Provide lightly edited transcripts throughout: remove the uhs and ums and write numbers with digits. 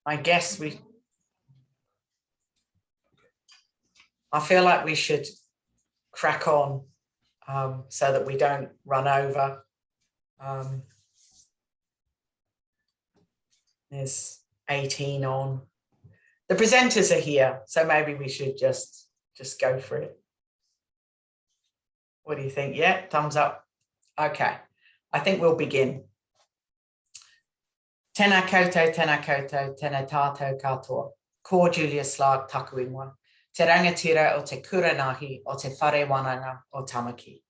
I guess I feel like we should crack on so that we don't run over. There's 18 on. The presenters are here, so maybe we should just go for it. What do you think? Yeah, thumbs up. Okay, I think we'll begin. Tēnā koutou, tēnā tātou katoa. Ko Julia Clark taku ingoa. Te rangatira o te kuranahi o te whare wananga o Tamaki.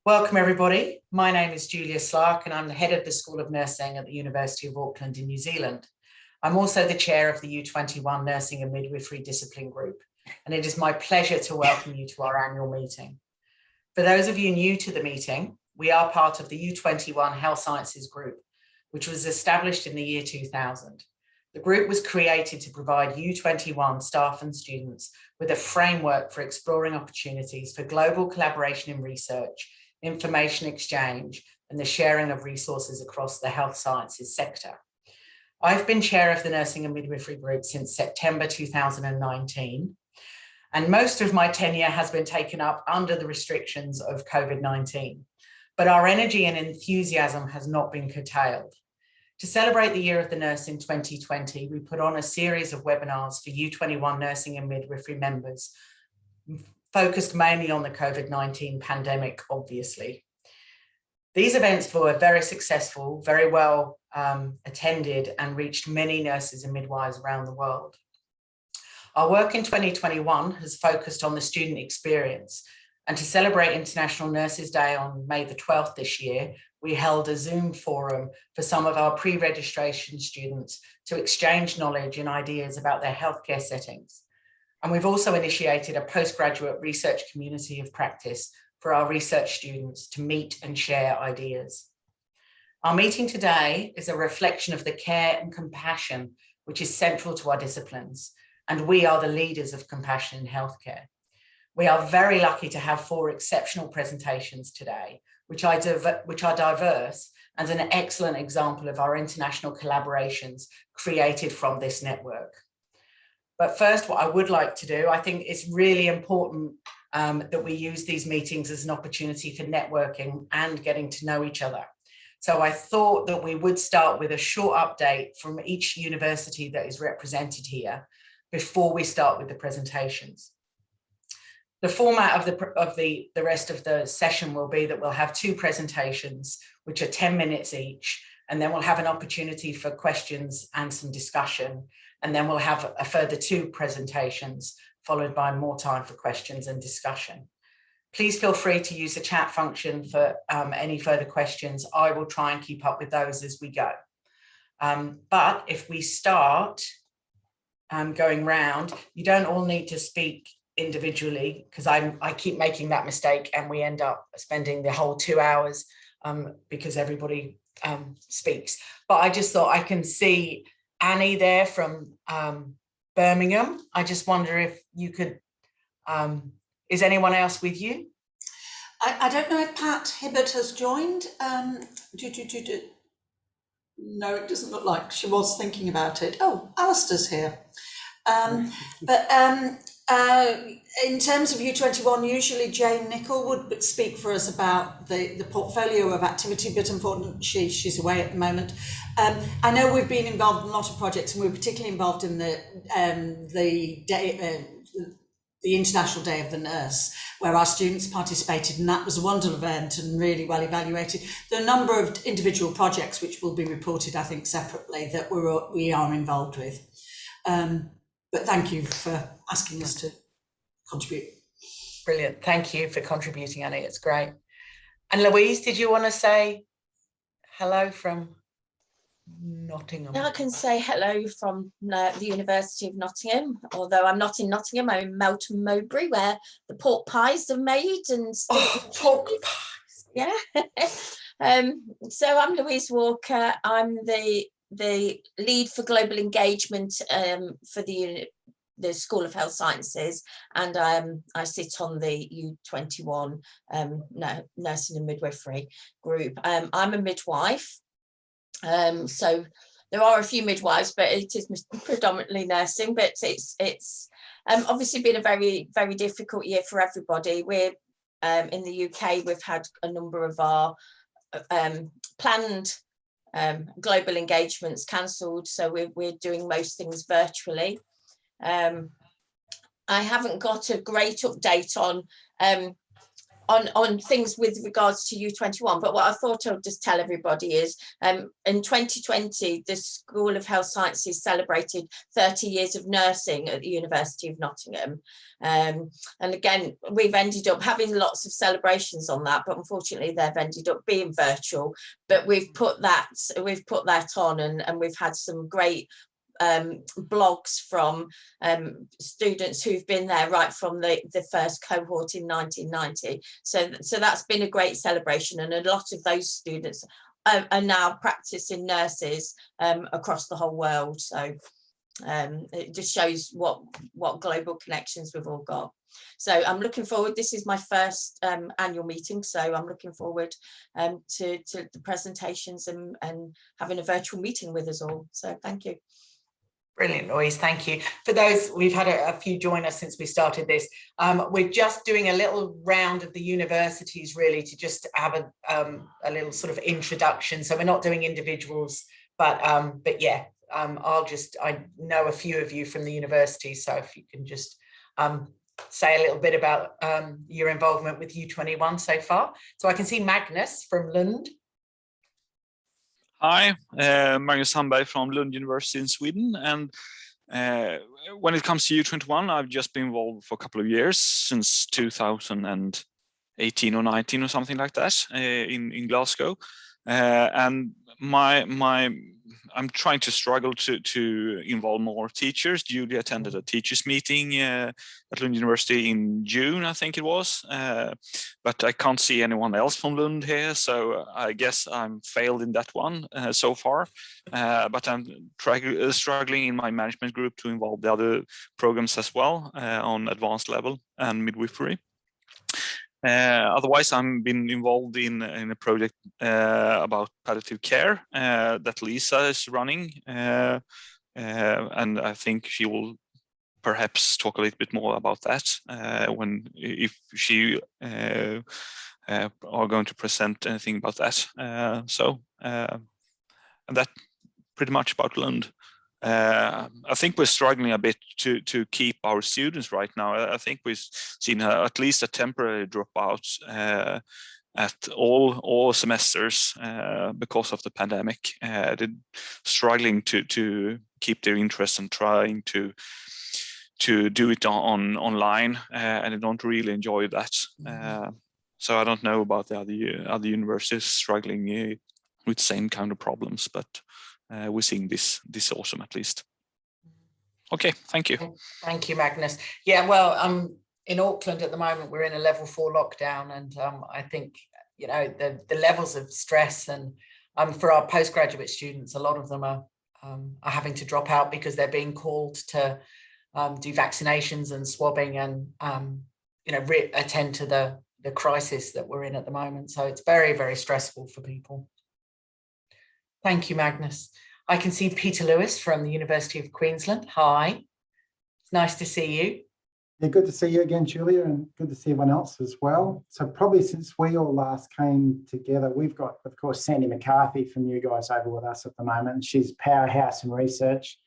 Welcome everybody. My name is Julia Clark and I'm the head of the School of Nursing at the University of Auckland in New Zealand. I'm also the chair of the U21 Nursing and Midwifery Discipline Group, and it is my pleasure to welcome you to our annual meeting. For those of you new to the meeting, we are part of the U21 Health Sciences Group, which was established in the year 2000. The group was created to provide U21 staff and students with a framework for exploring opportunities for global collaboration in research, information exchange, and the sharing of resources across the health sciences sector. I've been chair of the Nursing and Midwifery Group since September 2019, and most of my tenure has been taken up under the restrictions of COVID-19. But our energy and enthusiasm has not been curtailed. To celebrate the Year of the Nurse in 2020, we put on a series of webinars for U21 Nursing and Midwifery members, focused mainly on the COVID-19 pandemic, obviously. These events were very successful, very well attended, and reached many nurses and midwives around the world. Our work in 2021 has focused on the student experience, and to celebrate International Nurses Day on May the 12th this year, we held a Zoom forum for some of our pre-registration students to exchange knowledge and ideas about their healthcare settings. And we've also initiated a postgraduate research community of practice for our research students to meet and share ideas. Our meeting today is a reflection of the care and compassion which is central to our disciplines, and we are the leaders of compassion in healthcare. We are very lucky to have 4 exceptional presentations today, which are diverse and an excellent example of our international collaborations created from this network. But first, what I would like to do, I think it's really important that we use these meetings as an opportunity for networking and getting to know each other. So I thought that we would start with a short update from each university that is represented here before we start with the presentations. The format of the rest of the session will be that we'll have 2 presentations, which are 10 minutes each, and then we'll have an opportunity for questions and some discussion, and then we'll have a further 2 presentations, followed by more time for questions and discussion. Please feel free to use the chat function for any further questions. I will try and keep up with those as we go. But if we start going round, you don't all need to speak individually, because I keep making that mistake and we end up spending the whole 2 hours because everybody speaks. But I just thought, I can see Annie there from Birmingham. I just wonder if you could, is anyone else with you? I don't know if Pat Hibbert has joined. No, it doesn't look like. She was thinking about it. Oh, Alistair's here. In terms of U21, usually Jane Nichol would speak for us about the portfolio of activity, but unfortunately she's away at the moment. I know we've been involved in a lot of projects, and we're particularly involved in the International Day of the Nurse, where our students participated, and that was a wonderful event and really well evaluated. There are a number of individual projects which will be reported, I think, separately that we are involved with. But thank you for asking us to contribute. Brilliant. Thank you for contributing, Annie. It's great. And Louise, did you want to say hello from Nottingham? I can say hello from the University of Nottingham, although I'm not in Nottingham. I'm in Melton Mowbray, where the pork pies are made. And pork pies. Yeah. So I'm Louise Walker. I'm the lead for global engagement for the School of Health Sciences, and I sit on the U21 Nursing and Midwifery group. I'm a midwife, so there are a few midwives, but it is predominantly nursing. But it's obviously been a very, very difficult year for everybody. We're in the UK, we've had a number of our planned global engagements cancelled, so we're doing most things virtually. I haven't got a great update on things with regards to U21, but what I thought I would just tell everybody is in 2020 the School of Health Sciences celebrated 30 years of nursing at the University of Nottingham, and again we've ended up having lots of celebrations on that, but unfortunately they've ended up being virtual. But we've put that on, and we've had some great blogs from students who've been there right from the first cohort in 1990. So that's been a great celebration, and a lot of those students are now practicing nurses across the whole world. So it just shows what global connections we've all got. So I'm looking forward. This is my first annual meeting, so I'm looking forward to the presentations and having a virtual meeting with us all. So thank you. Brilliant, Louise, thank you. For those, we've had a few join us since we started this. We're just doing a little round of the universities really to just have a little sort of introduction. So we're not doing individuals, but yeah, I know a few of you from the university, so if you can just say a little bit about your involvement with U21 so far. So I can see Magnus from Lund. Hi, Magnus Hamberg from Lund University in Sweden, and when it comes to U21, I've just been involved for a couple of years, since 2018 or 19 or something like that, in Glasgow, and I'm trying to struggle to involve more teachers. Julie attended a teachers meeting at Lund University in June, I think it was, but I can't see anyone else from Lund here, so I guess I'm failed in that one so far. But I'm struggling in my management group to involve the other programs as well on advanced level and midwifery. Otherwise, I've been involved in a project about palliative care that Lisa is running, and I think she will perhaps talk a little bit more about that if she are going to present anything about that. And that pretty much about Lund. I think we're struggling a bit to keep our students right now. I think we've seen at least a temporary dropout at all semesters because of the pandemic. They're struggling to keep their interest and trying to do it online, and they don't really enjoy that. So I don't know about the other universities struggling with same kind of problems, but we're seeing this autumn at least. Okay, thank you. Thank you, Magnus. Yeah, well, in Auckland at the moment, we're in a level 4 lockdown, and I think, you know, the levels of stress, and for our postgraduate students, a lot of them are having to drop out because they're being called to do vaccinations and swabbing, and you know, attend to the crisis that we're in at the moment. So it's very, very stressful for people. Thank you, Magnus. I can see Peter Lewis from the University of Queensland. Hi, it's nice to see you. Yeah, good to see you again, Julia, and good to see everyone else as well. So probably since we all last came together, we've got, of course, Sandy McCarthy from you guys over with us at the moment, and she's powerhouse in research.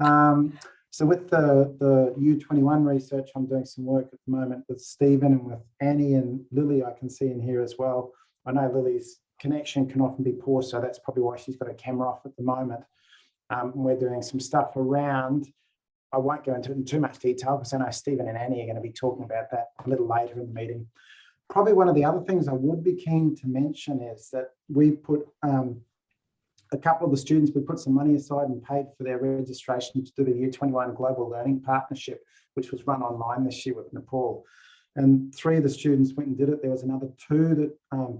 So with the U21 research, I'm doing some work at the moment with Stephen and with Annie and Lily, I can see in here as well. I know Lily's connection can often be poor, so that's probably why she's got her camera off at the moment. And we're doing some stuff around, I won't go into it in too much detail because I know Stephen and Annie are going to be talking about that a little later in the meeting. Probably one of the other things I would be keen to mention is that we put a couple of the students, we put some money aside and paid for their registration to do the U21 Global Learning Partnership, which was run online this year with Nepal. And 3 of the students went and did it. There was another 2 that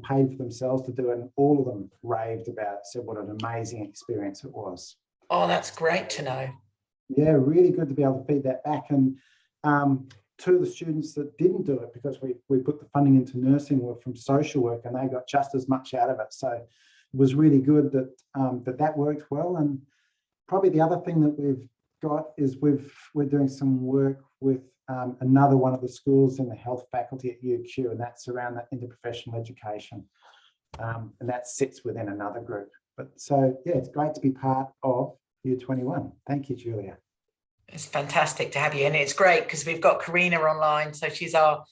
paid for themselves to do it, and all of them raved about it, said what an amazing experience it was. Oh, that's great to know. Yeah, really good to be able to feed that back. And 2 of the students that didn't do it, because we put the funding into nursing, were from social work, and they got just as much out of it. So it was really good that that worked well. And probably the other thing that we've got is we're doing some work with another one of the schools in the health faculty at UQ, and that's around that interprofessional education. And that sits within another group. But so, yeah, it's great to be part of U21. Thank you, Julia. It's fantastic to have you. And it's great because we've got Karina online. So she's our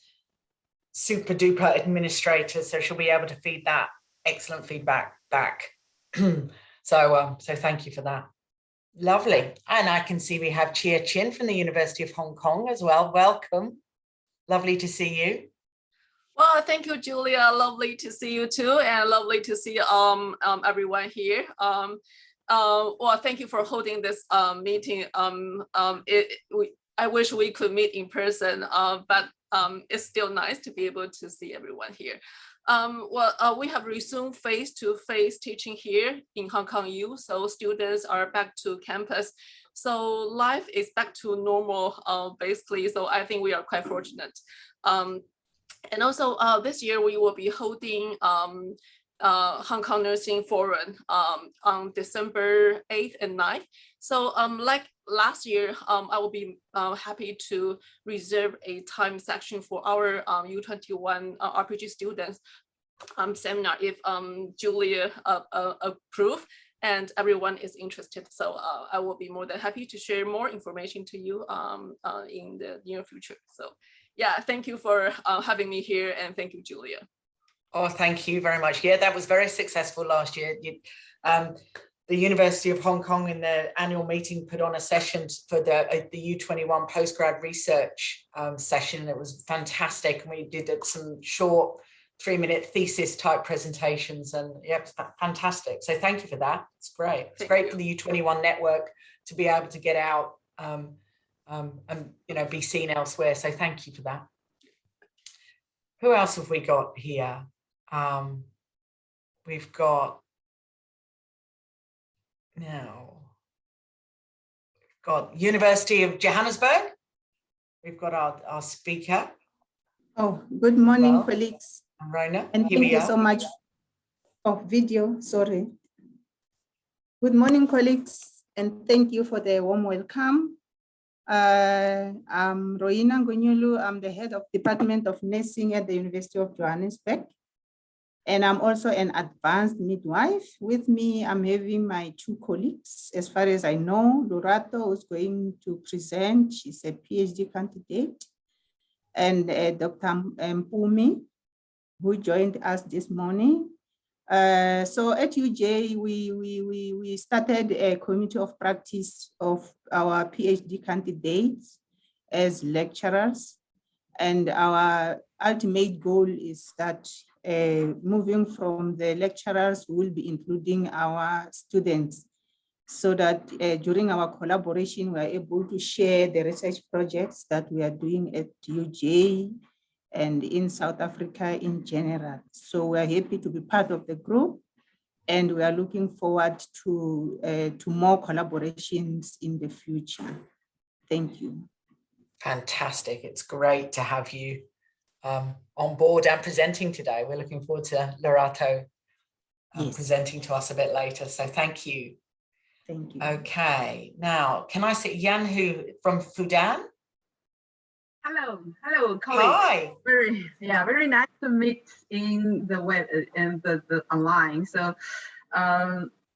super duper administrator. So she'll be able to feed that excellent feedback back. So thank you for that. Lovely. And I can see we have Chia Chin from the University of Hong Kong as well. Welcome. Lovely to see you. Well, thank you, Julia. Lovely to see you too, and lovely to see everyone here. Well, thank you for holding this meeting. I wish we could meet in person, but it's still nice to be able to see everyone here. We have resumed face-to-face teaching here in Hong Kong U, so students are back to campus. So life is back to normal, basically. So I think we are quite fortunate. And also this year we will be holding Hong Kong Nursing Forum on December 8th and 9th. So like last year, I will be happy to reserve a time section for our U21 RPG students seminar if Julia approve and everyone is interested. So I will be more than happy to share more information to you in the near future. So yeah, thank you for having me here, and thank you, Julia. Oh, thank you very much. Yeah, that was very successful last year. The University of Hong Kong in the annual meeting put on a session for the U21 postgrad research session. It was fantastic. And we did some short 3-minute thesis type presentations, and yeah, it's fantastic. So thank you for that. It's great. It's great for the U21 network to be able to get out and be seen elsewhere. So thank you for that. Who else have we got here? We've got University of Johannesburg. We've got our speaker. Oh, good morning, colleagues. Rona, and thank you so much. Oh, video, sorry. Good morning, colleagues, and thank you for the warm welcome. I'm Roina Ngonyulu. I'm the head of Department of Nursing at the University of Johannesburg. And I'm also an advanced midwife. With me, I'm having my 2 colleagues. As far as I know, Lorato is going to present. She's a PhD candidate. And Dr. Mpumi, who joined us this morning. So at UJ, we started a committee of practice of our PhD candidates as lecturers. And our ultimate goal is that moving from the lecturers, we'll be including our students so that during our collaboration, we are able to share the research projects that we are doing at UJ and in South Africa in general. So we are happy to be part of the group, and we are looking forward to more collaborations in the future. Thank you. Fantastic. It's great to have you on board and presenting today. We're looking forward to Lorato presenting to us a bit later. So thank you. Thank you. Okay. Now, can I say Yanhu from Fudan? Hello, colleagues. Hi. Very nice to meet in the web and the online. So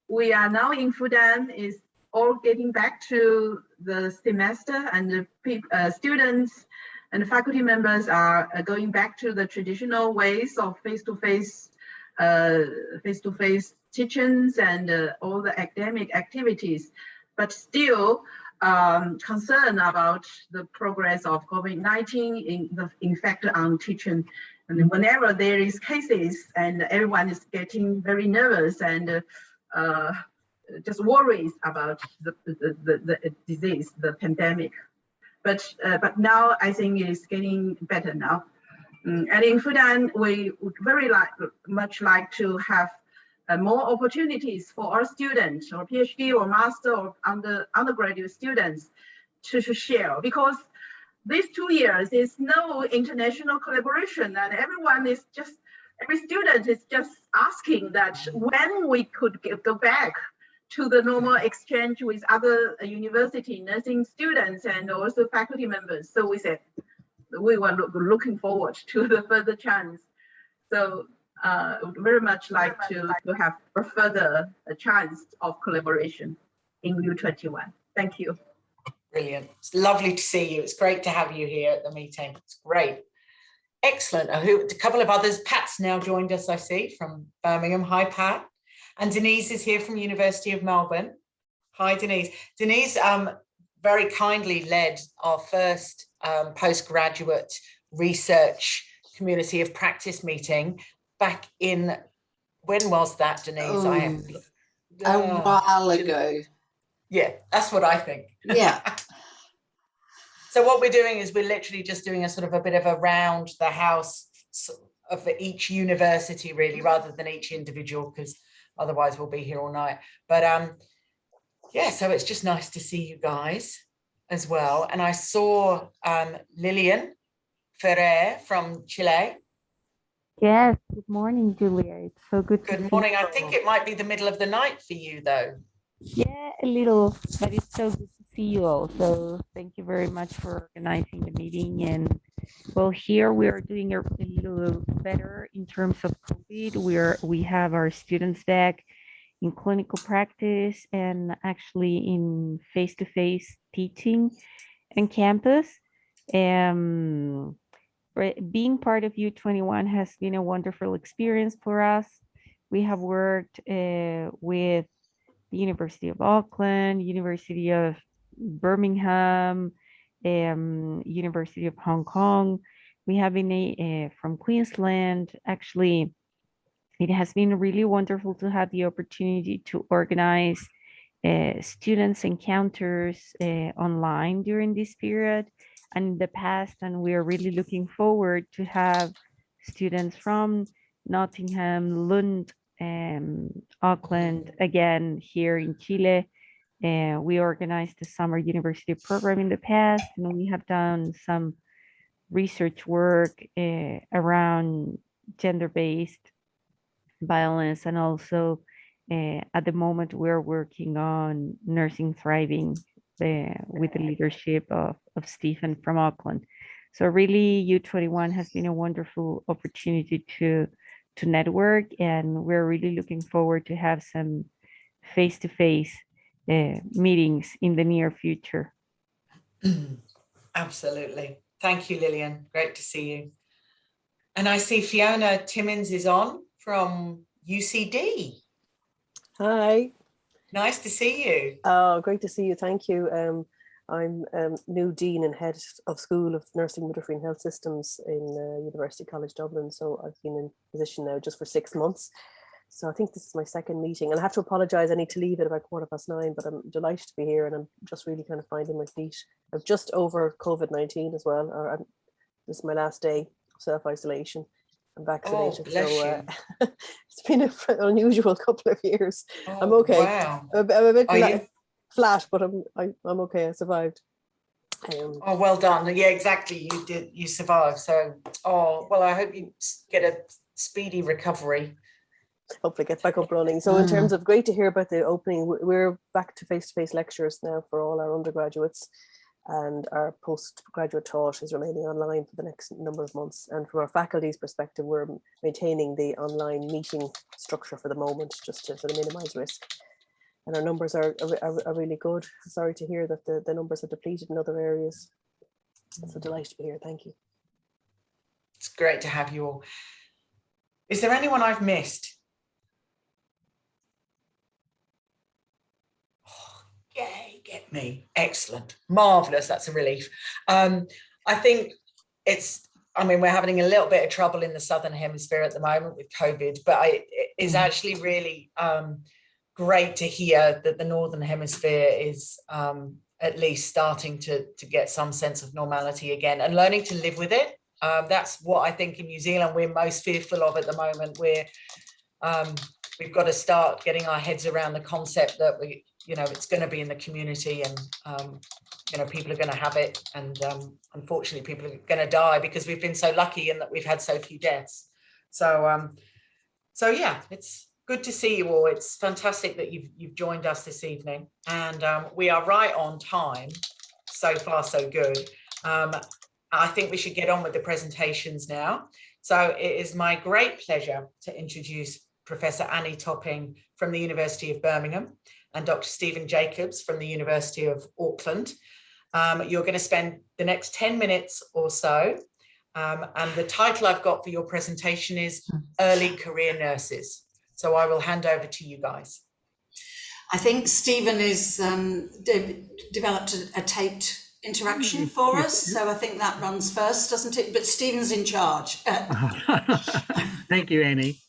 we are now in Fudan, is all getting back to the semester, and the students and faculty members are going back to the traditional ways of face-to-face teachings and all the academic activities, but still concerned about the progress of COVID-19 in the effect on teaching. And whenever there is cases and everyone is getting very nervous and just worries about the disease, the pandemic. But now I think it's getting better now. And in Fudan, we would very much like to have more opportunities for our students or PhD or master or undergraduate students to share, because these 2 years is no international collaboration, and every student is just asking that when we could go back to the normal exchange with other university nursing students and also faculty members. So we said we were looking forward to the further chance. So would very much like to have a further chance of collaboration in U21. Thank you. Brilliant. It's lovely to see you. It's great to have you here at the meeting. It's great. Excellent. A couple of others. Pat's now joined us, I see, from Birmingham. Hi, Pat. And Denise is here from University of Melbourne. Hi, Denise. Denise very kindly led our first postgraduate research community of practice meeting back in, when was that, Denise? A while ago. Yeah, that's what I think. Yeah. So what we're doing is we're literally just doing a sort of a bit of a round the house of each university, really, rather than each individual, because otherwise we'll be here all night. But yeah, so it's just nice to see you guys as well. And I saw Lillian Ferrer from Chile. Yes, good morning, Julia. It's so good to see you. Good morning. I think it might be the middle of the night for you, though. Yeah, a little, but it's so good to see you all. So thank you very much for organizing the meeting. And well, here we are doing a little better in terms of COVID. We have our students back in clinical practice and actually in face-to-face teaching and campus. Being part of U21 has been a wonderful experience for us. We have worked with the University of Auckland, University of Birmingham, University of Hong Kong. We have been from Queensland. Actually, it has been really wonderful to have the opportunity to organize students encounters online during this period and in the past, and we are really looking forward to have students from Nottingham, Lund, Auckland, again here in Chile. We organized the summer university program in the past, and we have done some research work around gender-based violence, and also at the moment we're working on nursing thriving with the leadership of Stephen from Auckland. So really U21 has been a wonderful opportunity to network, and we're really looking forward to have some face-to-face meetings in the near future. Absolutely. Thank you, Lillian. Great to see you. And I see Fiona Timmins is on from UCD. Hi. Nice to see you. Oh, great to see you. Thank you. I'm new Dean and Head of School of Nursing, Midwifery and Health Systems in University College Dublin. So I've been in position now just for 6 months. So I think this is my second meeting, and I have to apologise. I need to leave at about 9:15, but I'm delighted to be here, and I'm just really kind of finding my feet. I'm just over COVID-19 as well. This is my last day of self-isolation. I'm vaccinated, oh, so it's been an unusual couple of years. Oh, I'm okay. Wow. I'm a bit flat, but I'm okay. I survived. Oh, well done. Yeah, exactly. You survived. So, oh, well, I hope you get a speedy recovery. Hopefully get back up running. So in terms of, great to hear about the opening, we're back to face-to-face lectures now for all our undergraduates, and our postgraduate taught is remaining online for the next number of months. And from our faculty's perspective, we're maintaining the online meeting structure for the moment, just to sort of minimise risk. And our numbers are really good. Sorry to hear that the numbers are depleted in other areas. So delighted to be here. Thank you. It's great to have you all. Is there anyone I've missed? Yay, get me. Excellent. Marvellous. That's a relief. I think we're having a little bit of trouble in the Southern Hemisphere at the moment with COVID, but it is actually really great to hear that the Northern Hemisphere is at least starting to get some sense of normality again and learning to live with it. That's what I think in New Zealand we're most fearful of at the moment. We've got to start getting our heads around the concept that it's going to be in the community, and people are going to have it, and unfortunately people are going to die because we've been so lucky in that we've had so few deaths. So yeah, it's Good to see you all. It's fantastic that you've joined us this evening, and we are right on time. So far, so good. I think we should get on with the presentations now. So it is my great pleasure to introduce Professor Annie Topping from the University of Birmingham and Dr. Stephen Jacobs from the University of Auckland. You're going to spend the next 10 minutes or so, and the title I've got for your presentation is Early Career Nurses. So I will hand over to you guys. I think Stephen has developed a taped interaction for us, so I think that runs first, doesn't it? But Stephen's in charge. Thank you, Annie.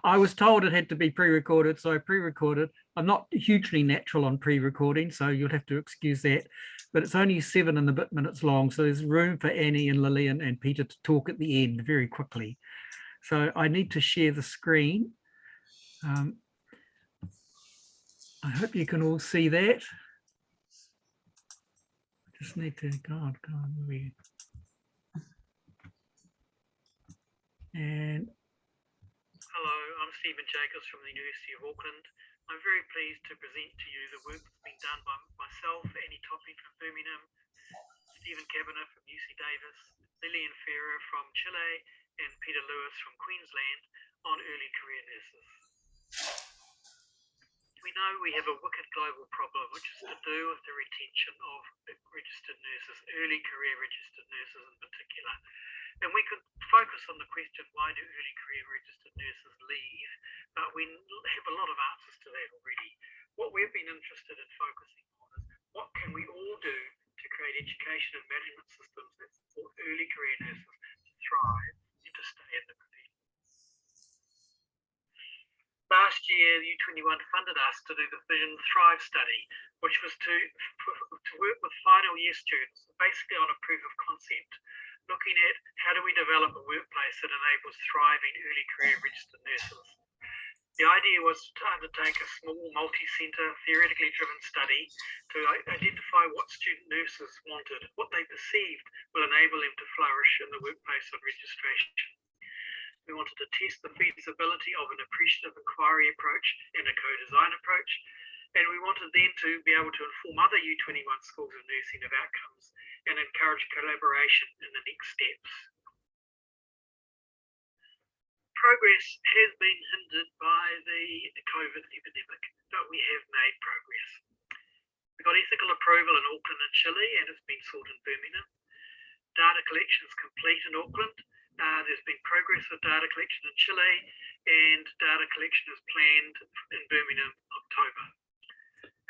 I was told it had to be pre-recorded, so I pre-recorded. I'm not hugely natural on pre-recording, so you'll have to excuse that. But it's only 7 and a bit minutes long, so there's room for Annie and Lillian and Peter to talk at the end very quickly. So I need to share the screen. I hope you can all see that. Just need to go on. And hello, I'm Stephen Jacobs from the University of Auckland. I'm very pleased to present to you the work that's been done by myself, Annie Topping from Birmingham, Stephen Kavanagh from UC Davis, Lillian Ferrer from Chile, and Peter Lewis from Queensland on early career nurses. We know we have a wicked global problem, which is to do with the retention of registered nurses, early career registered nurses in particular. And we could focus on the question, why do early career registered nurses leave? But we have a lot of answers to that already. What we've been interested in focusing on is what can we all do to create education and management systems that support early career nurses to thrive and to stay in the profession. Last year, U21 funded us to do the Vision Thrive study, which was to work with final year students, basically on a proof of concept, looking at how do we develop a workplace that enables thriving early career registered nurses. The idea was to undertake a small multi-centre theoretically driven study to identify what student nurses wanted, what they perceived will enable them to flourish in the workplace on registration. We wanted to test the feasibility of an appreciative inquiry approach and a co-design approach, and we wanted then to be able to inform other U21 schools of nursing of outcomes and encourage collaboration in the next steps. Progress has been hindered by the COVID epidemic, but we have made progress. We got ethical approval in Auckland and Chile, and it's been sought in Birmingham. Data collection is complete in Auckland. There's been progress with data collection in Chile, and data collection is planned in Birmingham in October.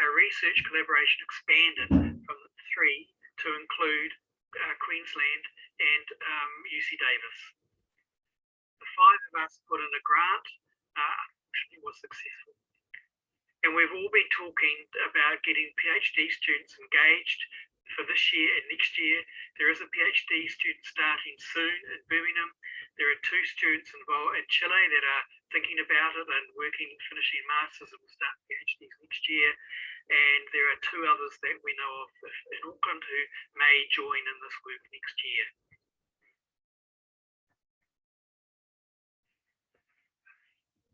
Our research collaboration expanded from 3 to include Queensland and UC Davis. The 5 of us put in a grant, which was successful. And we've all been talking about getting PhD students engaged for this year and next year. There is a PhD student starting soon in Birmingham. There are 2 students involved in Chile that are thinking about it and finishing masters and will start PhDs next year. And there are 2 others that we know of in Auckland who may join in this work next year.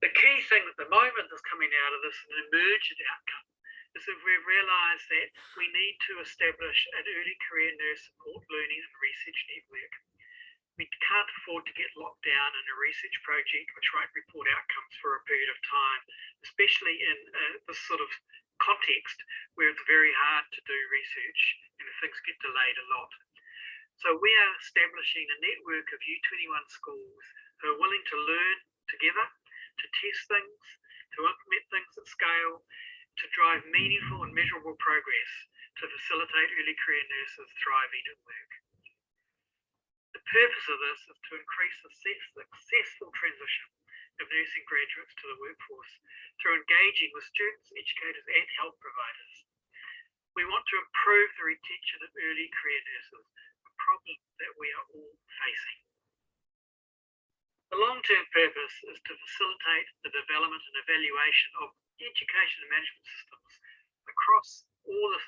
The key thing at the moment that's coming out of this, an emergent outcome, is that we've realised that we need to establish an early career nurse support learning and research network. We can't afford to get locked down in a research project which won't report outcomes for a period of time, especially in this sort of context where it's very hard to do research and things get delayed a lot. So we are establishing a network of U21 schools who are willing to learn together, to test things, to implement things at scale, to drive meaningful and measurable progress to facilitate early career nurses thriving at work. The purpose of this is to increase the successful transition of nursing graduates to the workforce through engaging with students, educators and health providers. We want to improve the retention of early career nurses, a problem that we are all facing. The long-term purpose is to facilitate the development and evaluation of education and management systems across all the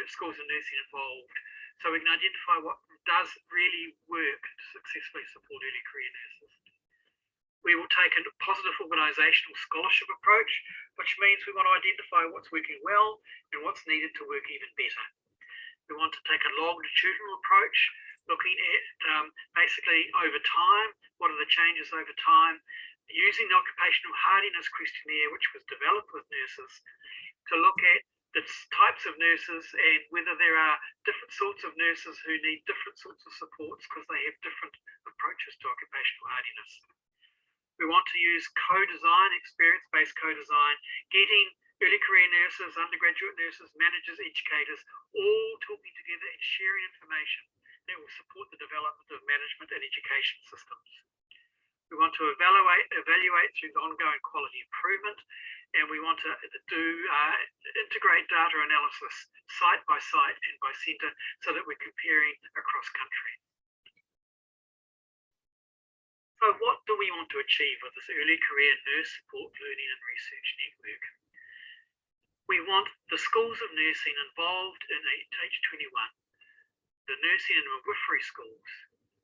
schools of nursing involved, so we can identify what does really work to successfully support early career nurses. We will take a positive organisational scholarship approach, which means we want to identify what's working well and what's needed to work even better. We want to take a longitudinal approach, looking at basically over time, what are the changes over time, using the occupational hardiness questionnaire, which was developed with nurses, to look at the types of nurses and whether there are different sorts of nurses who need different sorts of supports because they have different approaches to occupational hardiness. We want to use co-design, experience-based co-design, getting early career nurses, undergraduate nurses, managers, educators, all talking together and sharing information that will support the development of management and education systems. We want to evaluate through the ongoing quality improvement, and we want to integrate data analysis site by site and by centre so that we're comparing across country. So what do we want to achieve with this early career nurse support learning and research network? We want the schools of nursing involved in H21, the nursing and midwifery schools,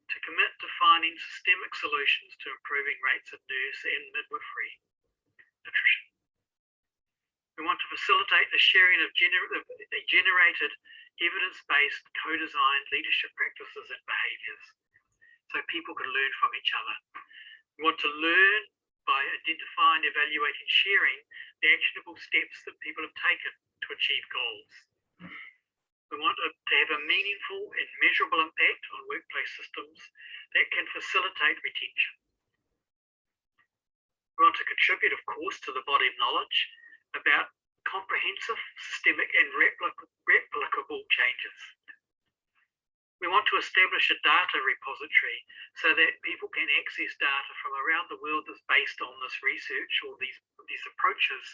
to commit to finding systemic solutions to improving rates of nurse and midwifery attrition. We want to facilitate the sharing of generated evidence-based co-designed leadership practices and behaviours, so people can learn from each other. We want to learn by identifying, evaluating, sharing the actionable steps that people have taken to achieve goals. We want to have a meaningful and measurable impact on workplace systems that can facilitate retention. We want to contribute, of course, to the body of knowledge about comprehensive, systemic and replicable changes. We want to establish a data repository so that people can access data from around the world that's based on this research or these approaches,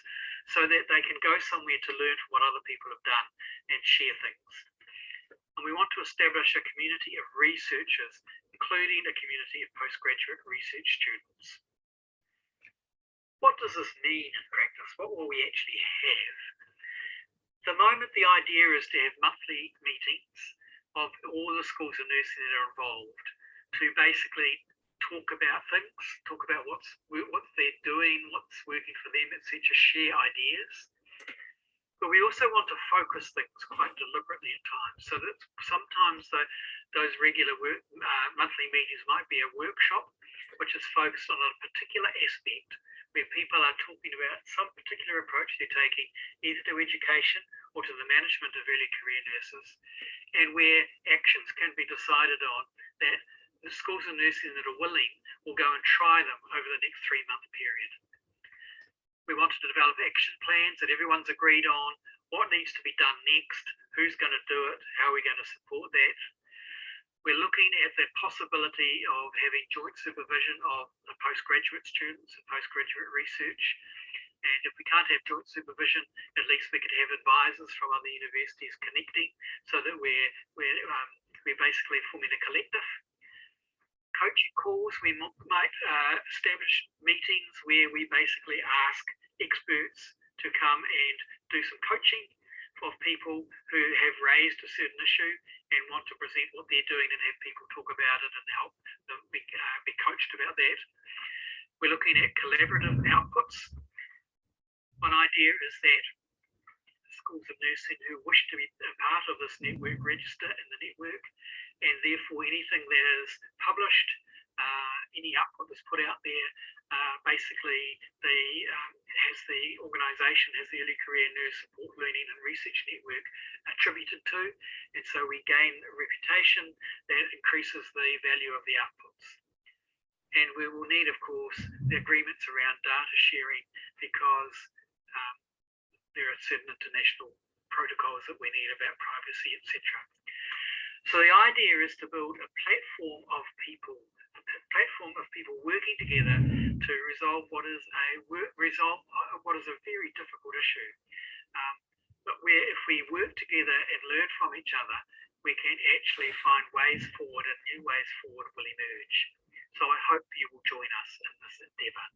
so that they can go somewhere to learn from what other people have done and share things. And we want to establish a community of researchers, including a community of postgraduate research students. What does this mean in practice? What will we actually have? At the moment, the idea is to have monthly meetings of all the schools of nursing that are involved to basically talk about things, talk about what they're doing, what's working for them, etc., share ideas. But we also want to focus things quite deliberately at times, so that sometimes those regular monthly meetings might be a workshop which is focused on a particular aspect where people are talking about some particular approach they're taking either to education or to the management of early career nurses, and where actions can be decided on that the schools of nursing that are willing will go and try them over the next 3-month period. We wanted to develop action plans that everyone's agreed on, what needs to be done next, who's going to do it, how are we going to support that. We're looking at the possibility of having joint supervision of the postgraduate students and postgraduate research. And if we can't have joint supervision, at least we could have advisors from other universities connecting so that we're basically forming a collective. Coaching calls, we might establish meetings where we basically ask experts to come and do some coaching of people who have raised a certain issue and want to present what they're doing and have people talk about it and help them be coached about that. We're looking at collaborative outputs. One idea is that schools of nursing who wish to be a part of this network register in the network, and therefore anything that is published, any output that's put out there, basically the organisation has the Early Career Nurse Support Learning and Research Network attributed to, and so we gain a reputation that increases the value of the outputs. And we will need, of course, the agreements around data sharing, because there are certain international protocols that we need about privacy, etc. So the idea is to build a platform of people working together to resolve what is a very difficult issue. But where if we work together and learn from each other, we can actually find ways forward, and new ways forward will emerge. So I hope you will join us in this endeavour.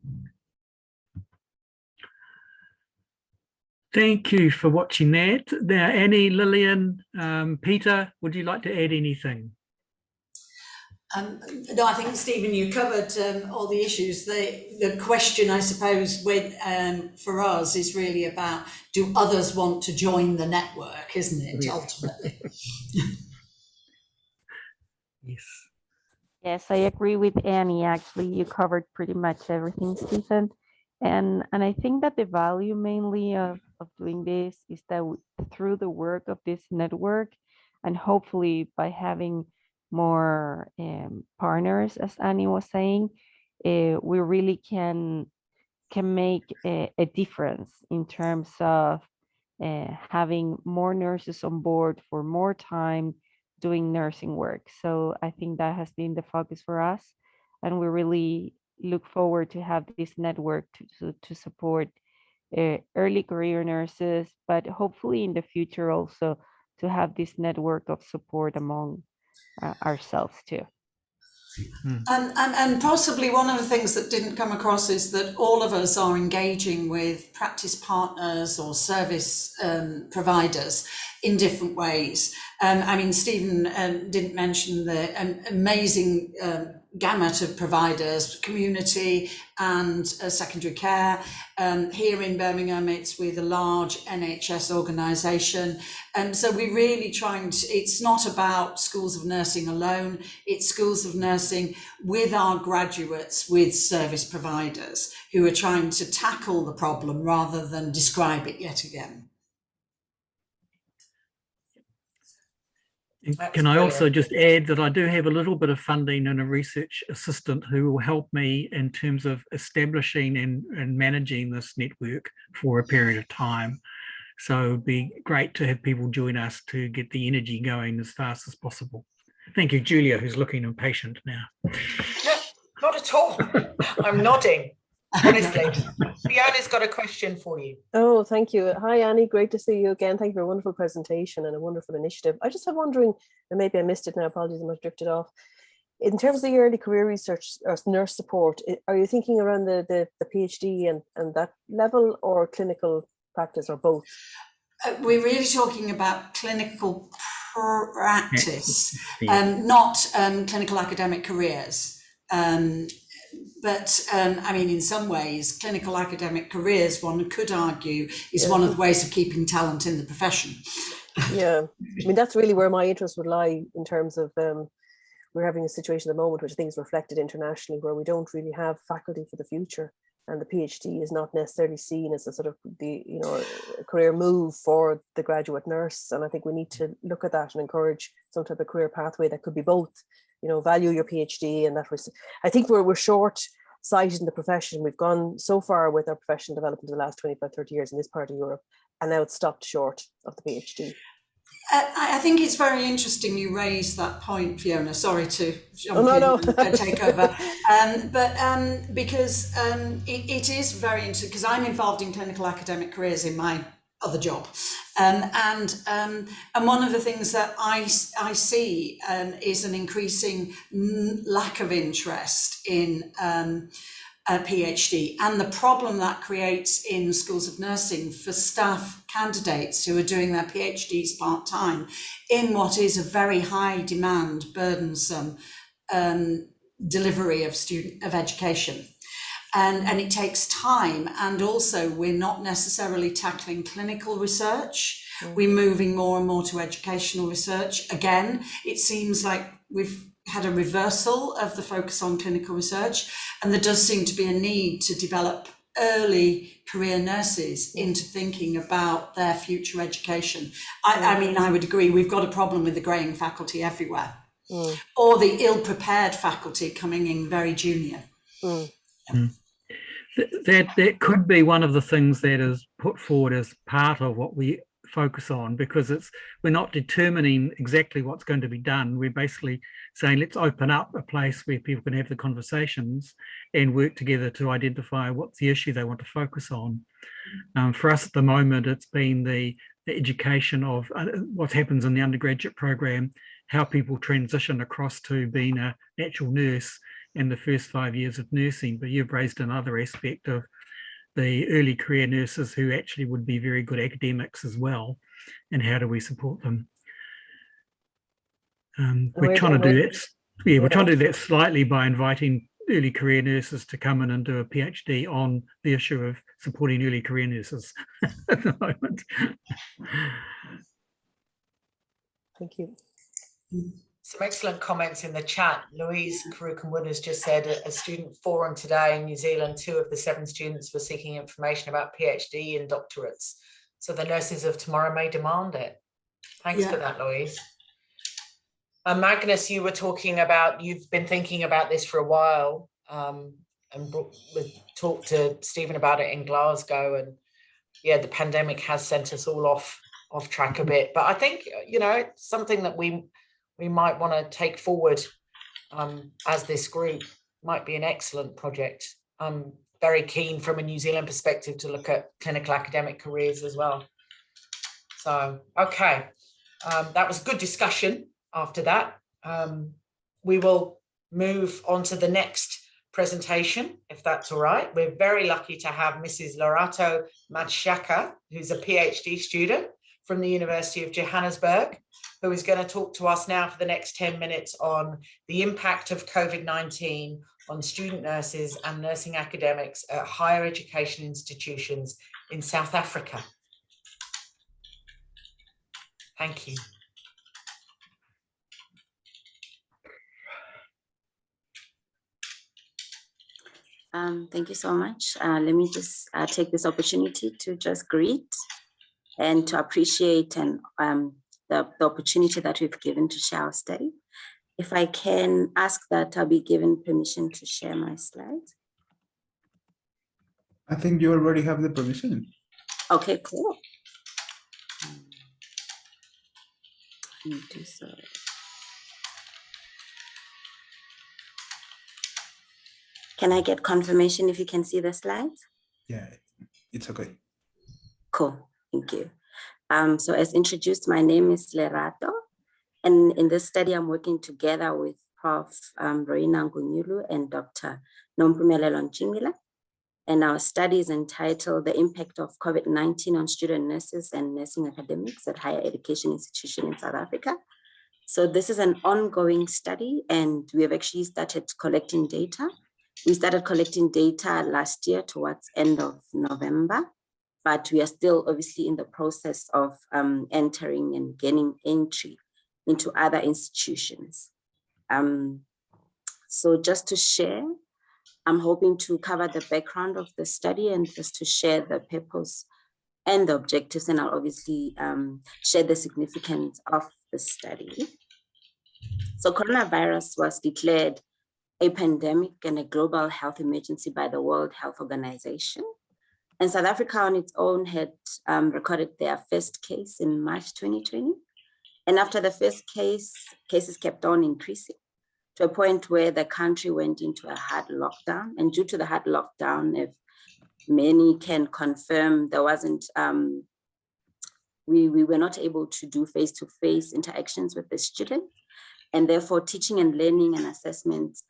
Thank you for watching that. Now, Annie, Lillian, Peter, would you like to add anything? No, I think, Stephen, you covered all the issues. The question, I suppose, for us is really about, do others want to join the network, isn't it, ultimately? Yes. Yes, I agree with Annie. Actually, you covered pretty much everything, Stephen. And I think that the value mainly of doing this is that through the work of this network, and hopefully by having more partners, as Annie was saying, we really can make a difference in terms of having more nurses on board for more time doing nursing work. So I think that has been the focus for us, and we really look forward to have this network to support early career nurses, but hopefully in the future also to have this network of support among ourselves too. And possibly one of the things that didn't come across is that all of us are engaging with practice partners or service providers in different ways. I mean, Stephen didn't mention the amazing gamut of providers, community and secondary care. Here in Birmingham, it's with a large NHS organisation. So we're really trying to, it's not about schools of nursing alone, it's schools of nursing with our graduates, with service providers who are trying to tackle the problem rather than describe it yet again. Can I also just add that I do have a little bit of funding and a research assistant who will help me in terms of establishing and managing this network for a period of time. So it'd be great to have people join us to get the energy going as fast as possible. Thank you, Julia, who's looking impatient now. No, not at all. I'm nodding. Honestly, Fiona's got a question for you. Oh, thank you. Hi, Annie. Great to see you again. Thank you for a wonderful presentation and a wonderful initiative. I just have wondering, and maybe I missed it now, apologies, I might have drifted off. In terms of the early career research or nurse support, are you thinking around the PhD and that level, or clinical practice, or both? We're really talking about clinical practice, not clinical academic careers. But I mean, in some ways, clinical academic careers, one could argue, is one of the ways of keeping talent in the profession. Yeah, I mean, that's really where my interest would lie in terms of we're having a situation at the moment, which I think is reflected internationally, where we don't really have faculty for the future, and the PhD is not necessarily seen as a sort of a career move for the graduate nurse. And I think we need to look at that and encourage some type of career pathway that could be both. Value your PhD, and that was, I think we're short-sighted in the profession. We've gone so far with our professional development in the last 25, 30 years in this part of Europe, and now it's stopped short of the PhD. I think it's very interesting you raised that point, Fiona. Sorry to jump in and take over. Because it is very interesting, because I'm involved in clinical academic careers in my other job. And one of the things that I see is an increasing lack of interest in a PhD, and the problem that creates in schools of nursing for staff candidates who are doing their PhDs part-time in what is a very high demand, burdensome delivery of education. And it takes time, and also we're not necessarily tackling clinical research. We're moving more and more to educational research. Again, it seems like we've had a reversal of the focus on clinical research, and there does seem to be a need to develop early career nurses into thinking about their future education. I mean, I would agree, we've got a problem with the greying faculty everywhere, or the ill-prepared faculty coming in very junior. That could be one of the things that is put forward as part of what we focus on, because we're not determining exactly what's going to be done. We're basically saying, let's open up a place where people can have the conversations and work together to identify what's the issue they want to focus on. For us at the moment, it's been the education of what happens in the undergraduate program, how people transition across to being an actual nurse in the first 5 years of nursing. But you've raised another aspect of the early career nurses who actually would be very good academics as well, and how do we support them? We're trying to do that. Yeah, we're trying to do that slightly by inviting early career nurses to come in and do a PhD on the issue of supporting early career nurses at the moment. Thank you. Some excellent comments in the chat. Louise Karukamwood has just said at a student forum today in New Zealand, 2 of the 7 students were seeking information about PhD and doctorates. So the nurses of tomorrow may demand it. Thanks for that, Louise. Magnus, you were talking about, you've been thinking about this for a while, and talked to Stephen about it in Glasgow, and yeah, the pandemic has sent us all off track a bit. But I think, you know, it's something that we might want to take forward as this group. Might be an excellent project. I'm very keen from a New Zealand perspective to look at clinical academic careers as well. So, okay, that was good discussion. After that, we will move on to the next presentation, if that's all right. We're very lucky to have Mrs. Lorato Matshaka, who's a PhD student from the University of Johannesburg, who is going to talk to us now for the next 10 minutes on the impact of COVID-19 on student nurses and nursing academics at higher education institutions in South Africa. Thank you. Thank you so much. Let me just take this opportunity to just greet and to appreciate and the opportunity that we've given to share our study. If I can ask that I'll be given permission to share my slides. I think you already have the permission. Okay, cool. Let me do so. Can I get confirmation if you can see the slides? Yeah, it's okay. Cool, thank you. So as introduced, my name is Lerato, and in this study, I'm working together with Prof. Roina Ngunyulu and Dr. Nompumelelo Nchimila. And our study is entitled The Impact of COVID-19 on Student Nurses and Nursing Academics at Higher Education Institution in South Africa. So this is an ongoing study, and we have actually started collecting data. We started collecting data last year towards end of November, but we are still obviously in the process of entering and gaining entry into other institutions. So just to share, I'm hoping to cover the background of the study and just to share the purpose and the objectives, and I'll obviously share the significance of the study. So coronavirus was declared a pandemic and a global health emergency by the World Health Organization. And South Africa on its own had recorded their first case in March 2020. And after the first case, cases kept on increasing to a point where the country went into a hard lockdown. And due to the hard lockdown, if many can confirm, there wasn't, we were not able to do face-to-face interactions with the students. And therefore teaching and learning and assessments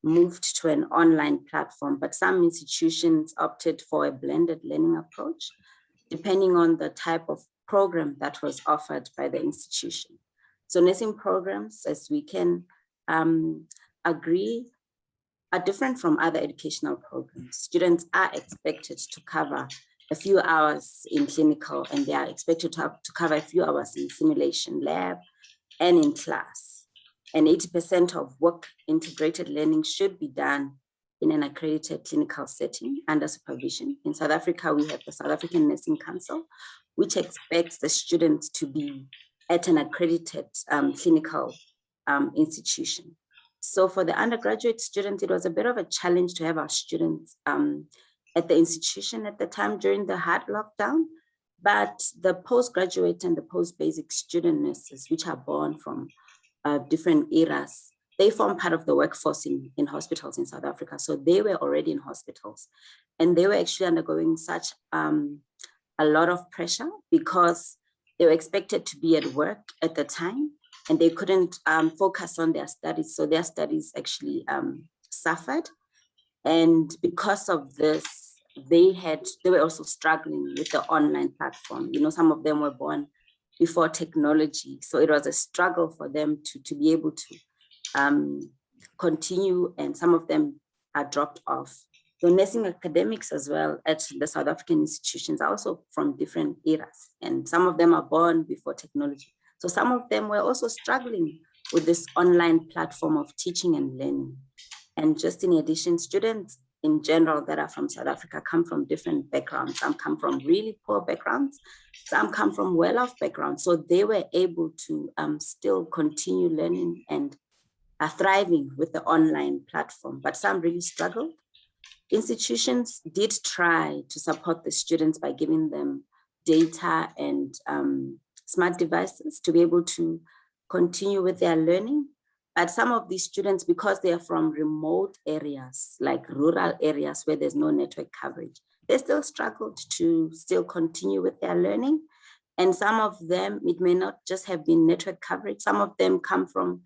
moved to an online platform, but some institutions opted for a blended learning approach, depending on the type of program that was offered by the institution. So nursing programs, as we can agree, are different from other educational programs. Students are expected to cover a few hours in clinical, and they are expected to cover a few hours in simulation lab and in class. And 80% of work integrated learning should be done in an accredited clinical setting under supervision. In South Africa, we have the South African Nursing Council, which expects the students to be at an accredited clinical institution. So for the undergraduate students, it was a bit of a challenge to have our students at the institution at the time during the hard lockdown. But the postgraduate and the post-basic student nurses, which are born from different eras, they form part of the workforce in hospitals in South Africa. So they were already in hospitals, and they were actually undergoing such a lot of pressure because they were expected to be at work at the time, and they couldn't focus on their studies. So their studies actually suffered. And because of this, they were also struggling with the online platform. You know, some of them were born before technology. So it was a struggle for them to be able to continue, and some of them are dropped off. The nursing academics as well at the South African institutions are also from different eras, and some of them are born before technology. So some of them were also struggling with this online platform of teaching and learning. And just in addition, students in general that are from South Africa come from different backgrounds. Some come from really poor backgrounds, some come from well-off backgrounds. So they were able to still continue learning and are thriving with the online platform, but some really struggled. Institutions did try to support the students by giving them data and smart devices to be able to continue with their learning. But some of these students, because they are from remote areas, like rural areas where there's no network coverage, they still struggled to still continue with their learning. And some of them, it may not just have been network coverage. Some of them come from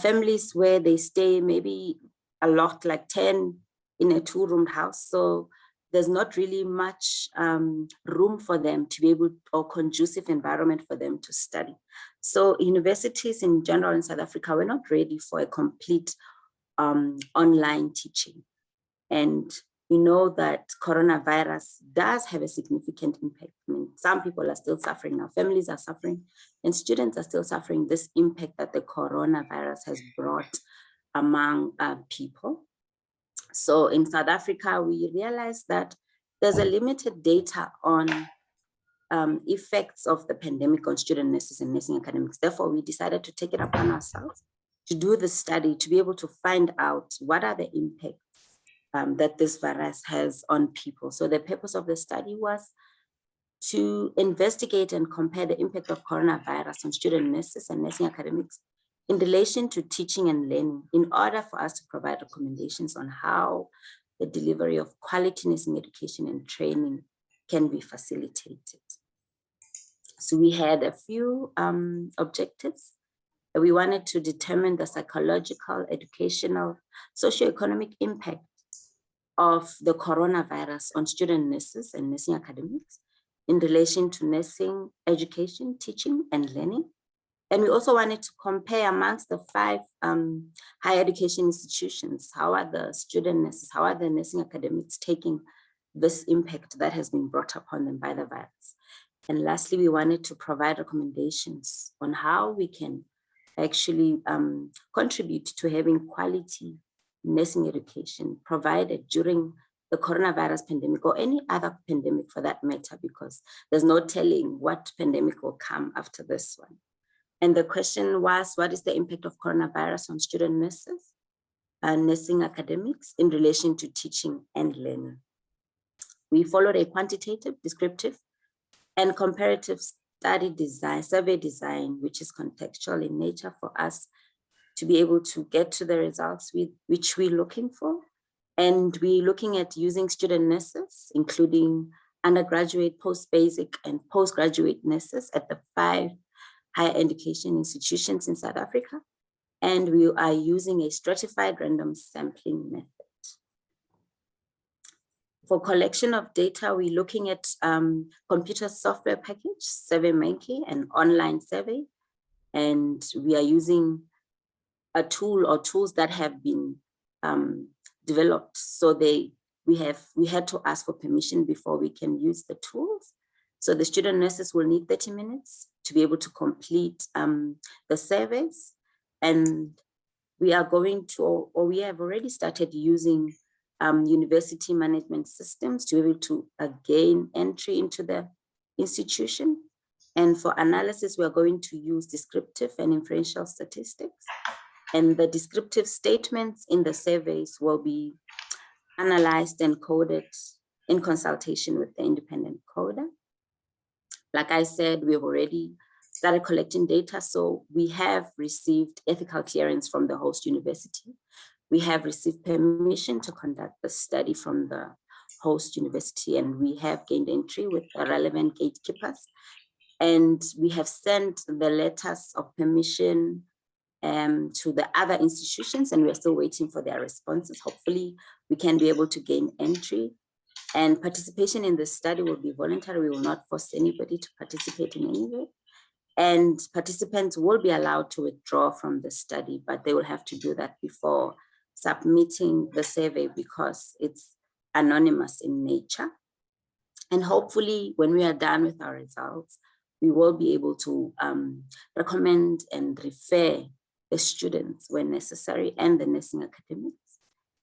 families where they stay maybe a lot, like 10 in a 2-room house. So there's not really much room for them to be able, or conducive environment for them to study. So universities in general in South Africa were not ready for a complete online teaching. And we know that coronavirus does have a significant impact. I mean, some people are still suffering, our families are suffering, and students are still suffering this impact that the coronavirus has brought among people. So in South Africa, we realized that there's a limited data on effects of the pandemic on student nurses and nursing academics. Therefore, we decided to take it upon ourselves to do the study, to be able to find out what are the impacts that this virus has on people. So the purpose of the study was to investigate and compare the impact of coronavirus on student nurses and nursing academics in relation to teaching and learning, in order for us to provide recommendations on how the delivery of quality nursing education and training can be facilitated. So we had a few objectives. We wanted to determine the psychological, educational, socioeconomic impact of the coronavirus on student nurses and nursing academics in relation to nursing education, teaching, and learning. And we also wanted to compare amongst the 5 higher education institutions, how are the student nurses, how are the nursing academics taking this impact that has been brought upon them by the virus. And lastly, we wanted to provide recommendations on how we can actually contribute to having quality nursing education provided during the coronavirus pandemic, or any other pandemic for that matter, because there's no telling what pandemic will come after this one. And the question was, what is the impact of coronavirus on student nurses and nursing academics in relation to teaching and learning? We followed a quantitative, descriptive, and comparative study design, survey design, which is contextual in nature for us to be able to get to the results which we're looking for. And we're looking at using student nurses, including undergraduate, post-basic, and postgraduate nurses at the 5 higher education institutions in South Africa. And we are using a stratified random sampling method. For collection of data, we're looking at computer software package, SurveyMonkey, an online survey. And we are using a tool or tools that have been developed. So we had to ask for permission before we can use the tools. So the student nurses will need 30 minutes to be able to complete the surveys. And we are going to, or we have already started using university management systems to be able to gain entry into the institution. And for analysis, we are going to use descriptive and inferential statistics. And the descriptive statements in the surveys will be analyzed and coded in consultation with the independent coder. Like I said, we've already started collecting data. So we have received ethical clearance from the host university. We have received permission to conduct the study from the host university, and we have gained entry with the relevant gatekeepers. And we have sent the letters of permission to the other institutions, and we're still waiting for their responses. Hopefully we can be able to gain entry, and participation in the study will be voluntary. We will not force anybody to participate in any way. And participants will be allowed to withdraw from the study, but they will have to do that before submitting the survey because it's anonymous in nature. And hopefully when we are done with our results, we will be able to recommend and refer the students when necessary and the nursing academics.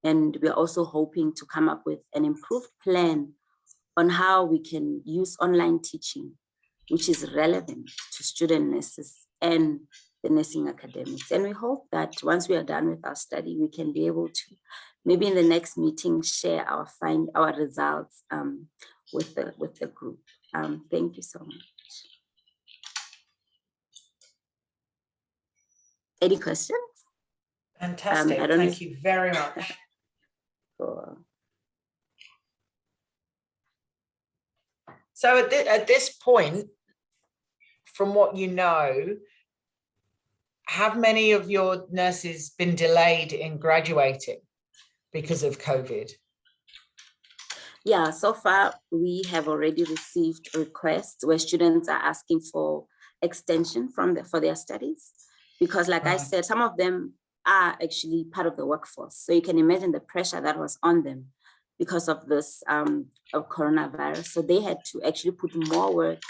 And we're also hoping to come up with an improved plan on how we can use online teaching, which is relevant to student nurses and the nursing academics. And we hope that once we are done with our study, we can be able to, maybe in the next meeting, share our results with the group. Thank you so much. Any questions? Fantastic. Thank you very much. So at this point, from what you know, have many of your nurses been delayed in graduating because of COVID? Yeah, so far we have already received requests where students are asking for extension for their studies, because like I said, some of them are actually part of the workforce. So you can imagine the pressure that was on them because of this of coronavirus. So they had to actually put more work,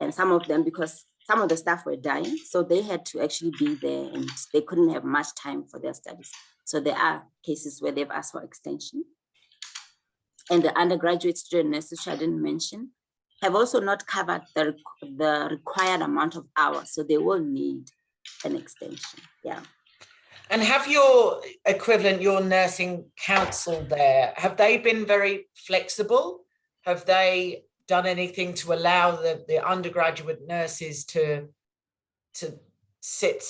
and some of them, because some of the staff were dying, so they had to actually be there and they couldn't have much time for their studies. So there are cases where they've asked for extension. And the undergraduate student nurses, which I didn't mention, have also not covered the required amount of hours. So they will need an extension, yeah. And have your equivalent, your nursing council there, have they been very flexible? Have they done anything to allow the undergraduate nurses to sit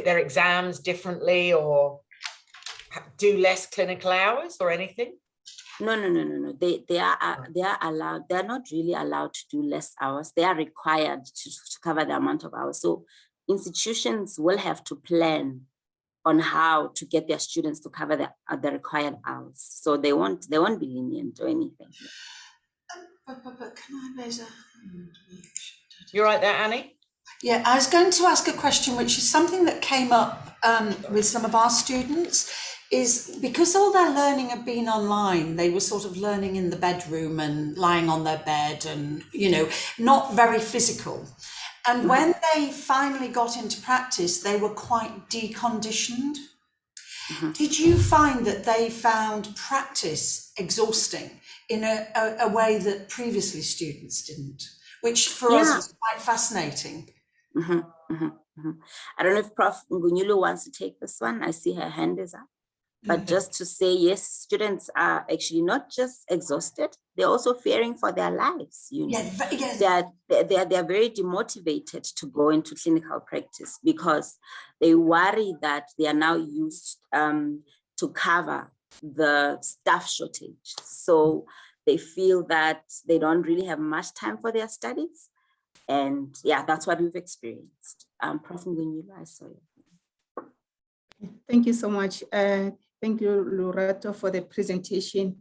their exams differently or do less clinical hours or anything? No. They are allowed. They're not really allowed to do less hours. They are required to cover the amount of hours. So institutions will have to plan on how to get their students to cover the required hours. So they won't be lenient or anything. But can I raise a... You're right there, Annie? Yeah, I was going to ask a question, which is something that came up with some of our students, is because all their learning had been online, they were sort of learning in the bedroom and lying on their bed and, you know, not very physical. And when they finally got into practice, they were quite deconditioned. Did you find that they found practice exhausting in a way that previously students didn't, which for us was quite fascinating? I don't know if Prof. Ngunyulu wants to take this one. I see her hand is up. But just to say, yes, students are actually not just exhausted, they're also fearing for their lives. You know, they're very demotivated to go into clinical practice because they worry that they are now used to cover the staff shortage. So they feel that they don't really have much time for their studies. And yeah, that's what we've experienced. Prof. Ngunyulu, I saw you. Thank you so much. Thank you, Lorato, for the presentation.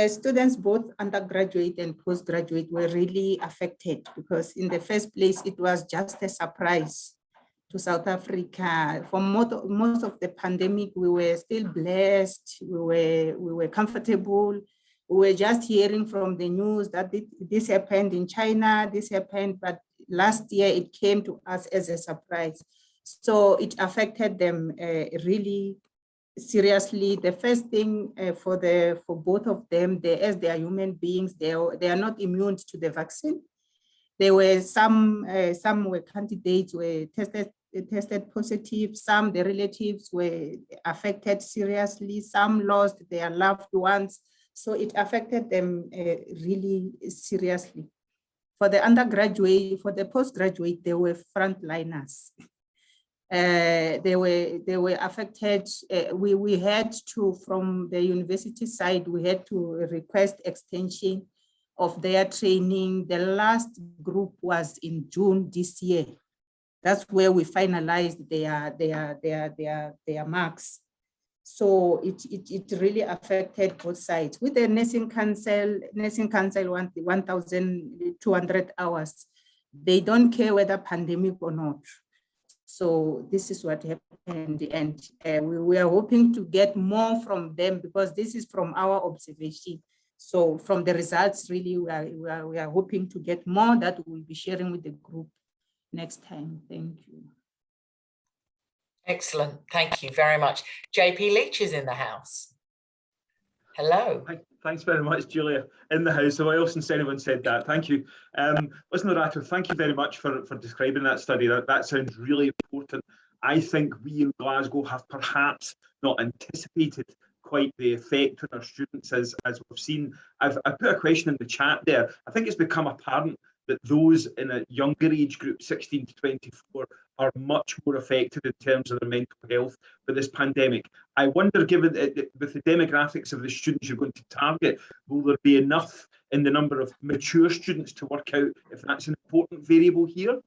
Students, both undergraduate and postgraduate, were really affected because in the first place, it was just a surprise to South Africa. For most of the pandemic, we were still blessed. We were comfortable. We were just hearing from the news that this happened in China, this happened, but last year it came to us as a surprise. So it affected them really seriously. The first thing for both of them, as they are human beings, they are not immune to the vaccine. There were some were candidates were tested positive. Some the relatives were affected seriously. Some lost their loved ones. So it affected them really seriously. For the undergraduate, for the postgraduate, they were frontliners. They were affected. We had to, from the university side, we had to request extension of their training. The last group was in June this year. That's where we finalized their marks. So it really affected both sides. With the nursing council wanted 1,200 hours. they don't care whether pandemic or not. So this is what happened in the end. We are hoping to get more from them because this is from our observation. So from the results, really, we are hoping to get more that we'll be sharing with the group next time. Thank you. Excellent. Thank you very much. JP Leach is in the house. Hello. Thanks very much, Julia. In the house. So I also, since anyone said that, thank you. Listen, Loretta, thank you very much for describing that study. That sounds really important. I think we in Glasgow have perhaps not anticipated quite the effect on our students as we've seen. I put a question in the chat there. I think it's become apparent that those in a younger age group, 16 to 24, are much more affected in terms of their mental health by this pandemic. I wonder, given with the demographics of the students you're going to target, will there be enough in the number of mature students to work out if that's an important variable here?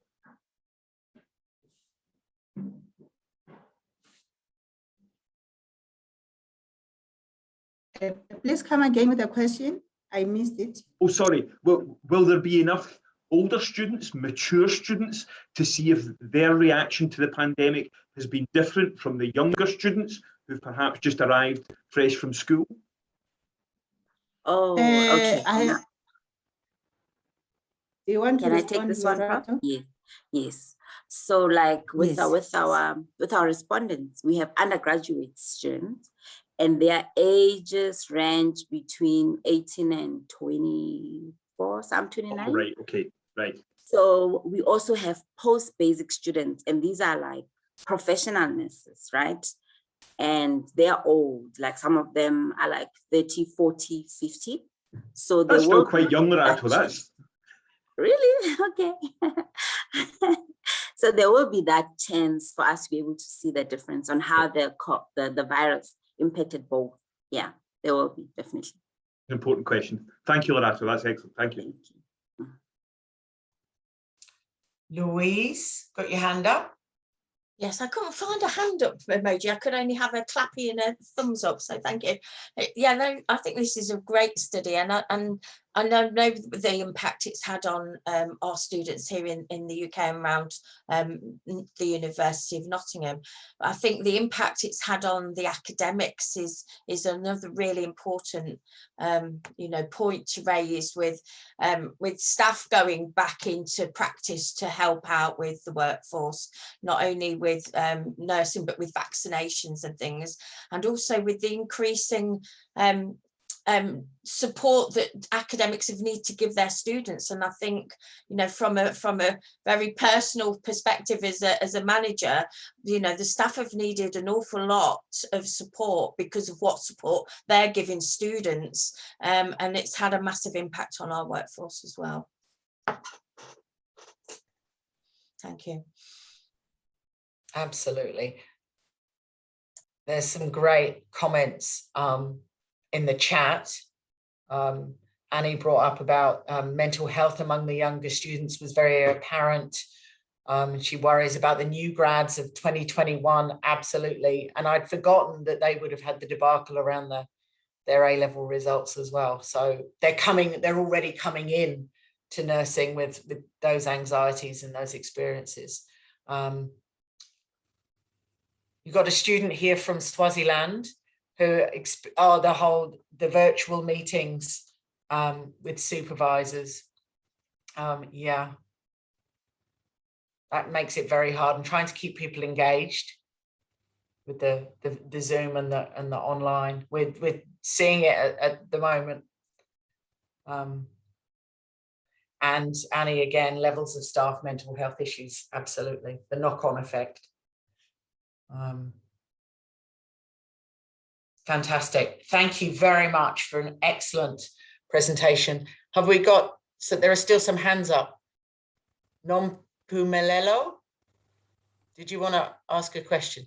Please come again with the question. I missed it. Oh, sorry. Will there be enough older students, mature students, to see if their reaction to the pandemic has been different from the younger students who've perhaps just arrived fresh from school? Oh, okay. Do you want Can to I take this one? Yeah. Yes. So, like with Yes. our respondents, we have undergraduate students, and their ages range between 18 and 24, some 29. Oh, right. Okay. Right. So we also have post-basic students, and these are like professional nurses, right? And they're old, like some of them are like 30, 40, 50. So they that's will still quite young, Loretta. That's really okay. So there will be that chance for us to be able to see the difference on how the virus impacted both. Yeah, there will be, definitely. an important question. Thank you, Loretta. That's excellent. Thank you. Thank you. Louise, got your hand up? Yes, I couldn't find a hand up emoji. I could only have a clappy and a thumbs up. So thank you. Yeah, no, I think this is a great study, and I know the impact it's had on our students here in the UK and around the University of Nottingham. But I think the impact it's had on the academics is another really important point to raise with staff going back into practice to help out with the workforce, not only with nursing but with vaccinations and things, and also with the increasing support that academics have need to give their students. And I think, from a very personal perspective as a manager, the staff have needed an awful lot of support because of what support they're giving students, and it's had a massive impact on our workforce as well. Thank you. Absolutely. There's some great comments in the chat. Annie brought up about mental health among the younger students was very apparent. She worries about the new grads of 2021, absolutely. And I'd forgotten that they would have had the debacle around their A-level results as well. So they're already coming in to nursing with those anxieties and those experiences. You've got a student here from Swaziland who the virtual meetings with supervisors. Yeah, that makes it very hard, and trying to keep people engaged with the Zoom and the online. We're seeing it at the moment. And Annie, again, levels of staff mental health issues, absolutely, the knock-on effect. Fantastic. Thank you very much for an excellent presentation. Have we got, so there are still some hands up. Nompumelelo, did you want to ask a question?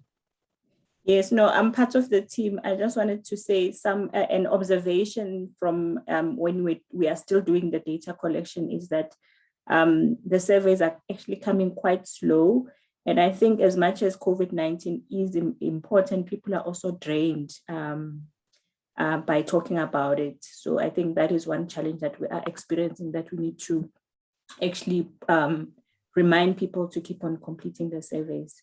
Yes, no, I'm part of the team. I just wanted to say an observation from when we are still doing the data collection is that the surveys are actually coming quite slow. And I think as much as COVID-19 is important, people are also drained by talking about it. So I think that is one challenge that we are experiencing that we need to actually remind people to keep on completing the surveys.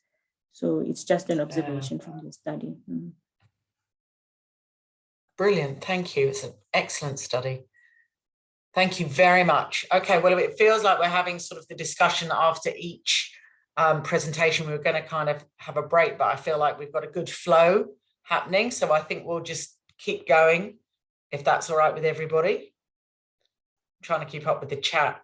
So it's just an observation from the study. Brilliant, thank you. It's an excellent study. Thank you very much. Okay, well, it feels like we're having sort of the discussion after each presentation. We were going to kind of have a break, but I feel like we've got a good flow happening. So I think we'll just keep going, if that's all right with everybody. I'm trying to keep up with the chat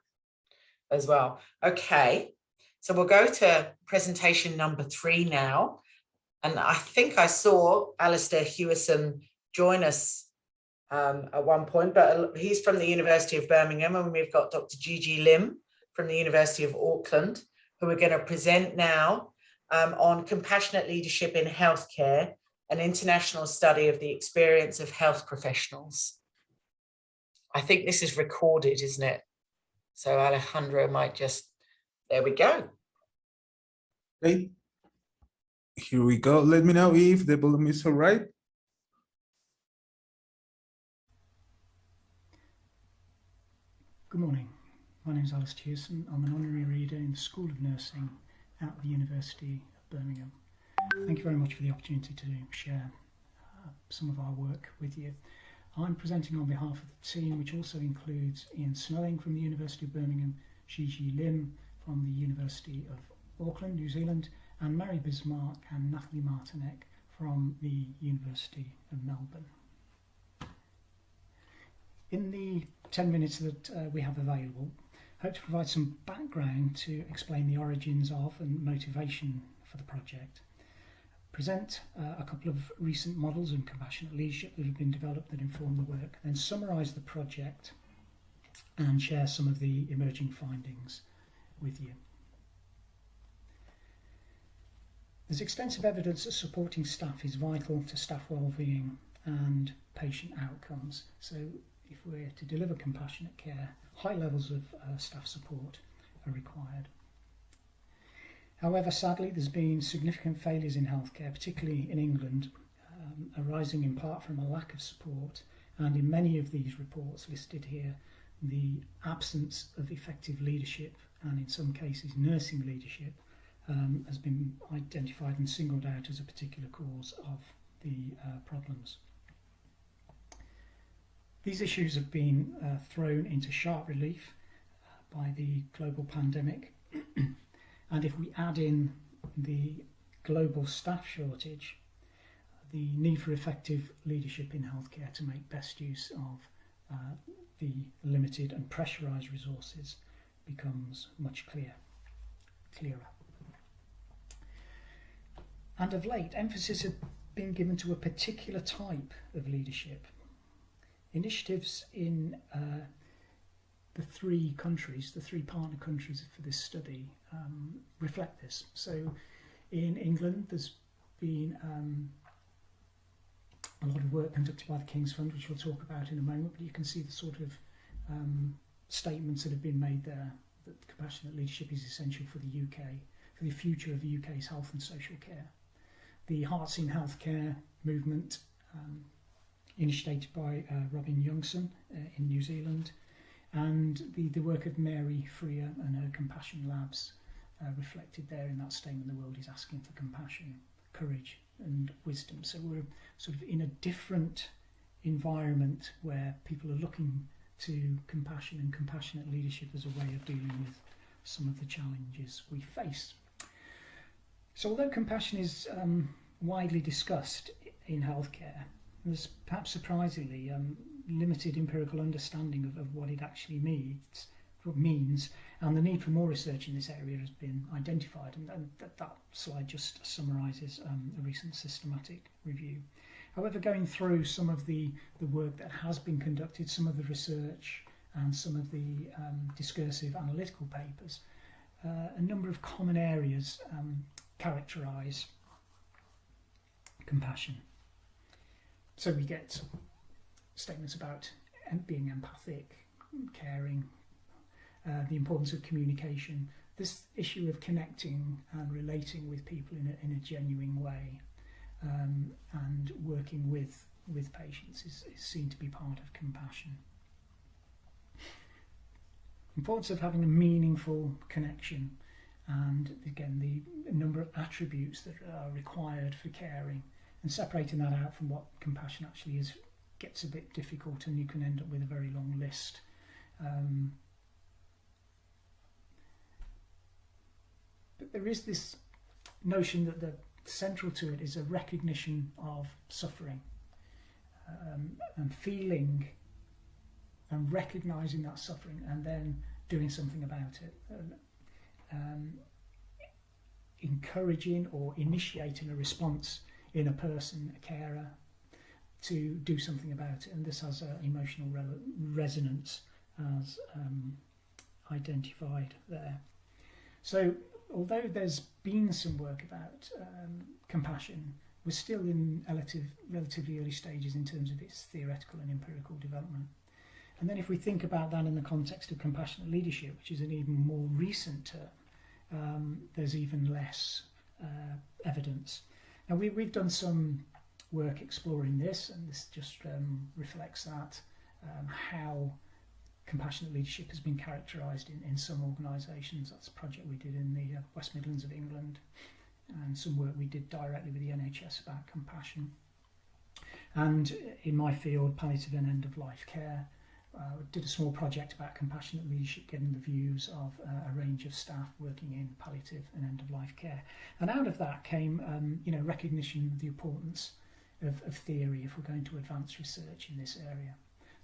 as well. Okay, so we'll go to presentation number 3 now. And I think I saw Alistair Hewison join us at one point, but he's from the University of Birmingham, and we've got Dr. Gigi Lim from the University of Auckland, who are going to present now on compassionate leadership in healthcare, an international study of the experience of health professionals. I think this is recorded, isn't it? So Alejandro might just, there we go. Great. Here we go. Let me know if the volume is all right. Good morning. My name is Alistair Thielsen. I'm an honorary reader in the School of Nursing at the University of Birmingham. Thank you very much for the opportunity to share some of our work with you. I'm presenting on behalf of the team, which also includes Ian Snelling from the University of Birmingham, Gigi Lim from the University of Auckland, New Zealand, and Mary Bismarck and Natalie Martinek from the University of Melbourne. In the 10 minutes that we have available, I hope to provide some background to explain the origins of and motivation for the project, present a couple of recent models of compassionate leadership that have been developed that inform the work, then summarise the project and share some of the emerging findings with you. There's extensive evidence that supporting staff is vital to staff wellbeing and patient outcomes. So if we're to deliver compassionate care, high levels of staff support are required. However, sadly, there's been significant failures in healthcare, particularly in England, arising in part from a lack of support, and in many of these reports listed here, the absence of effective leadership, and in some cases nursing leadership, has been identified and singled out as a particular cause of the problems. These issues have been thrown into sharp relief by the global pandemic, and if we add in the global staff shortage, the need for effective leadership in healthcare to make best use of the limited and pressurised resources becomes much clearer. And of late, emphasis has been given to a particular type of leadership. Initiatives in the 3 countries, the 3 partner countries for this study, reflect this. So in England, there's been a lot of work conducted by the King's Fund, which we'll talk about in a moment, but you can see the sort of statements that have been made there, that compassionate leadership is essential for the UK, for the future of the UK's health and social care. The Hearts in Healthcare movement, initiated by Robin Youngson in New Zealand, and the work of Mary Freer and her Compassion Labs, reflected there in that statement, the world is asking for compassion, courage and wisdom. So we're sort of in a different environment where people are looking to compassion and compassionate leadership as a way of dealing with some of the challenges we face. So although compassion is widely discussed in healthcare, there's perhaps surprisingly limited empirical understanding of what it actually means, and the need for more research in this area has been identified, and that slide just summarises a recent systematic review. However, going through some of the work that has been conducted, some of the research and some of the discursive analytical papers, a number of common areas characterise compassion. So we get statements about being empathic, caring, the importance of communication, this issue of connecting and relating with people in a genuine way, and working with patients is seen to be part of compassion. importance of having a meaningful connection, and again the number of attributes that are required for caring, and separating that out from what compassion actually is gets a bit difficult, and you can end up with a very long list. But there is this notion that the central to it is a recognition of suffering, and feeling and recognizing that suffering and then doing something about it, encouraging or initiating a response in a person, a carer, to do something about it. And this has an emotional resonance as identified there. So although there's been some work about compassion, we're still in relatively early stages in terms of its theoretical and empirical development. And then if we think about that in the context of compassionate leadership, which is an even more recent term, there's even less evidence. Now we've done some work exploring this, and this just reflects that, how compassionate leadership has been characterised in some organisations. That's a project we did in the West Midlands of England, and some work we did directly with the NHS about compassion. And in my field, palliative and end-of-life care, did a small project about compassionate leadership, getting the views of a range of staff working in palliative and end-of-life care. And out of that came, recognition of the importance of theory if we're going to advance research in this area.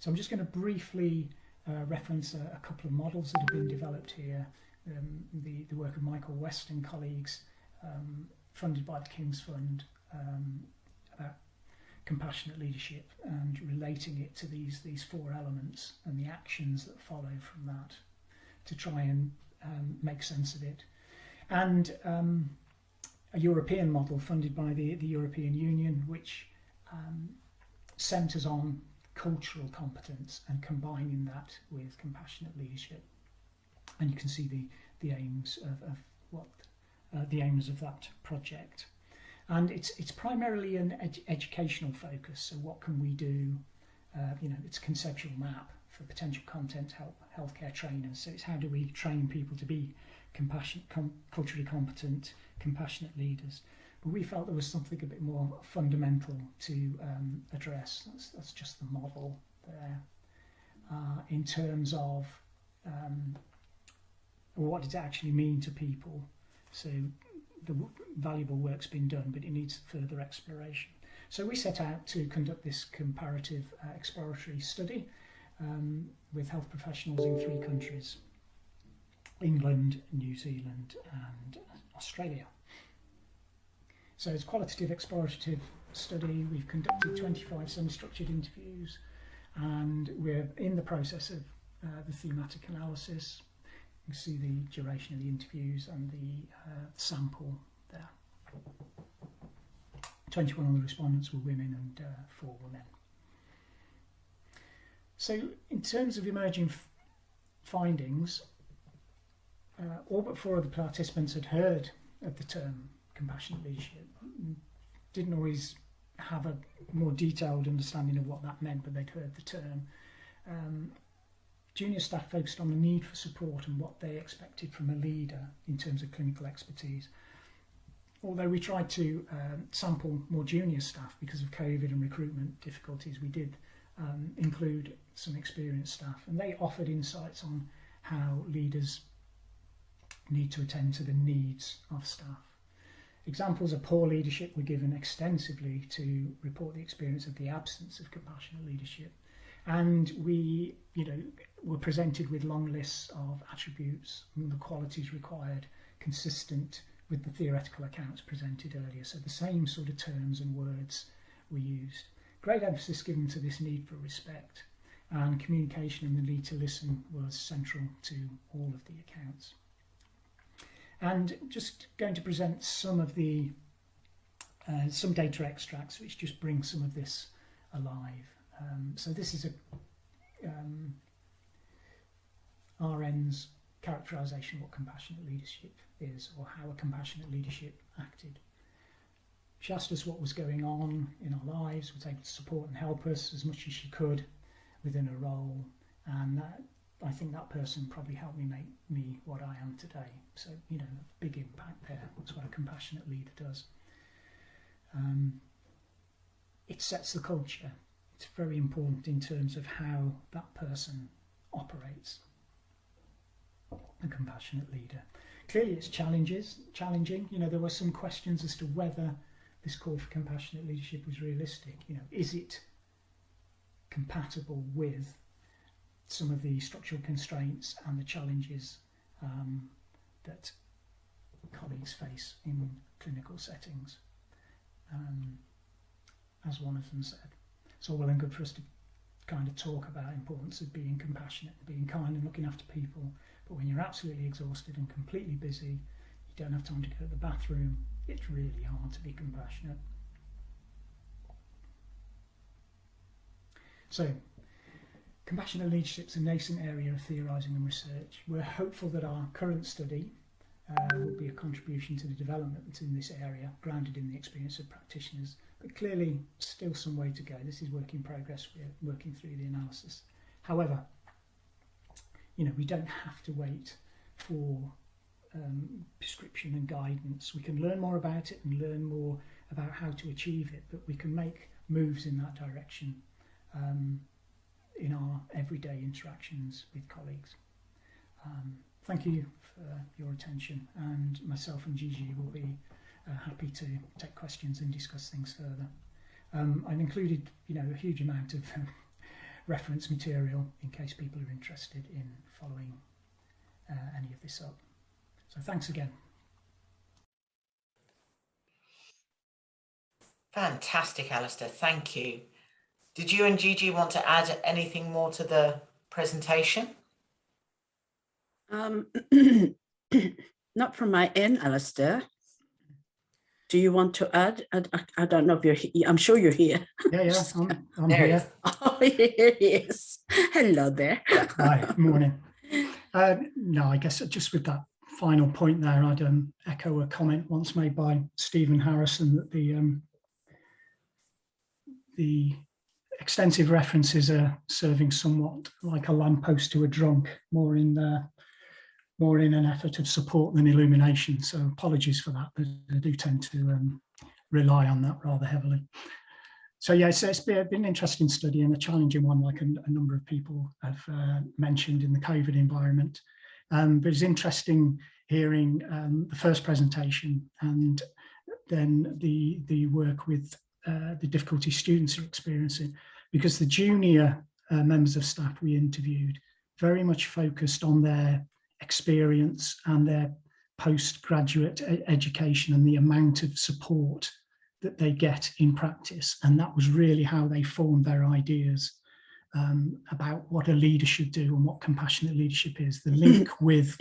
So I'm just going to briefly reference a couple of models that have been developed here. The work of Michael West and colleagues, funded by the King's Fund, about compassionate leadership and relating it to these four elements and the actions that follow from that to try and make sense of it. And a European model funded by the European Union, which centres on cultural competence and combining that with compassionate leadership. And you can see the aims of what the aims of that project. And it's primarily an educational focus. So what can we do? It's a conceptual map for potential content healthcare trainers. So it's how do we train people to be compassionate, culturally competent, compassionate leaders. But we felt there was something a bit more fundamental to address. That's just the model there. In terms of what does it actually mean to people? So the valuable work's been done, but it needs further exploration. So we set out to conduct this comparative exploratory study with health professionals in 3 countries: England, New Zealand and Australia. So it's a qualitative explorative study. We've conducted 25 semi-structured interviews, and we're in the process of the thematic analysis. You can see the duration of the interviews and the sample there. 21 of the respondents were women and 4 were men. So in terms of emerging findings, all but 4 of the participants had heard of the term compassionate leadership. Didn't always have a more detailed understanding of what that meant, but they'd heard the term. Junior staff focused on the need for support and what they expected from a leader in terms of clinical expertise. Although we tried to sample more junior staff because of COVID and recruitment difficulties, we did include some experienced staff, and they offered insights on how leaders need to attend to the needs of staff. Examples of poor leadership were given extensively to report the experience of the absence of compassionate leadership. And we, were presented with long lists of attributes and the qualities required, consistent with the theoretical accounts presented earlier. So the same sort of terms and words were used. Great emphasis given to this need for respect, and communication and the need to listen was central to all of the accounts. And just going to present some of the some data extracts which just bring some of this alive. So this is a RN's characterisation of what compassionate leadership is, or how a compassionate leadership acted. She asked us what was going on in our lives, was able to support and help us as much as she could within her role, and I think that person probably helped me make me what I am today. So, you know, big impact there. That's what a compassionate leader does. It sets the culture. It's very important in terms of how that person operates. A compassionate leader. Clearly it's challenging. You know, there were some questions as to whether this call for compassionate leadership was realistic. You know, is it compatible with some of the structural constraints and the challenges that colleagues face in clinical settings? As one of them said, it's all well and good for us to kind of talk about the importance of being compassionate, being kind and looking after people, but when you're absolutely exhausted and completely busy, you don't have time to go to the bathroom, it's really hard to be compassionate. So, compassionate leadership is a nascent area of theorising and research. We're hopeful that our current study will be a contribution to the development in this area, grounded in the experience of practitioners, but clearly still some way to go. This is work in progress. We're working through the analysis. However, you know, we don't have to wait for prescription and guidance. We can learn more about it and learn more about how to achieve it, but we can make moves in that direction in our everyday interactions with colleagues. Thank you for your attention, and myself and Gigi will be happy to take questions and discuss things further. I've included, you know, a huge amount of reference material in case people are interested in following any of this up. So thanks again. Fantastic, Alistair. Thank you. Did you and Gigi want to add anything more to the presentation? Not from my end, Alistair. Do you want to add? I don't know if you're here. I'm sure you're here. Yeah, I'm here. Oh, here he is. Hello there. Hi, morning. No, I guess just with that final point there, I'd echo a comment once made by Stephen Harrison that the extensive references are serving somewhat like a lamppost to a drunk, more in an effort of support than illumination. So apologies for that, but I do tend to rely on that rather heavily. So yeah, it's been an interesting study and a challenging one, like a number of people have mentioned in the COVID environment. But it's interesting hearing the first presentation and then the work with the difficulty students are experiencing, because the junior members of staff we interviewed very much focused on their experience and their postgraduate education and the amount of support that they get in practice. And that was really how they formed their ideas about what a leader should do and what compassionate leadership is, the link with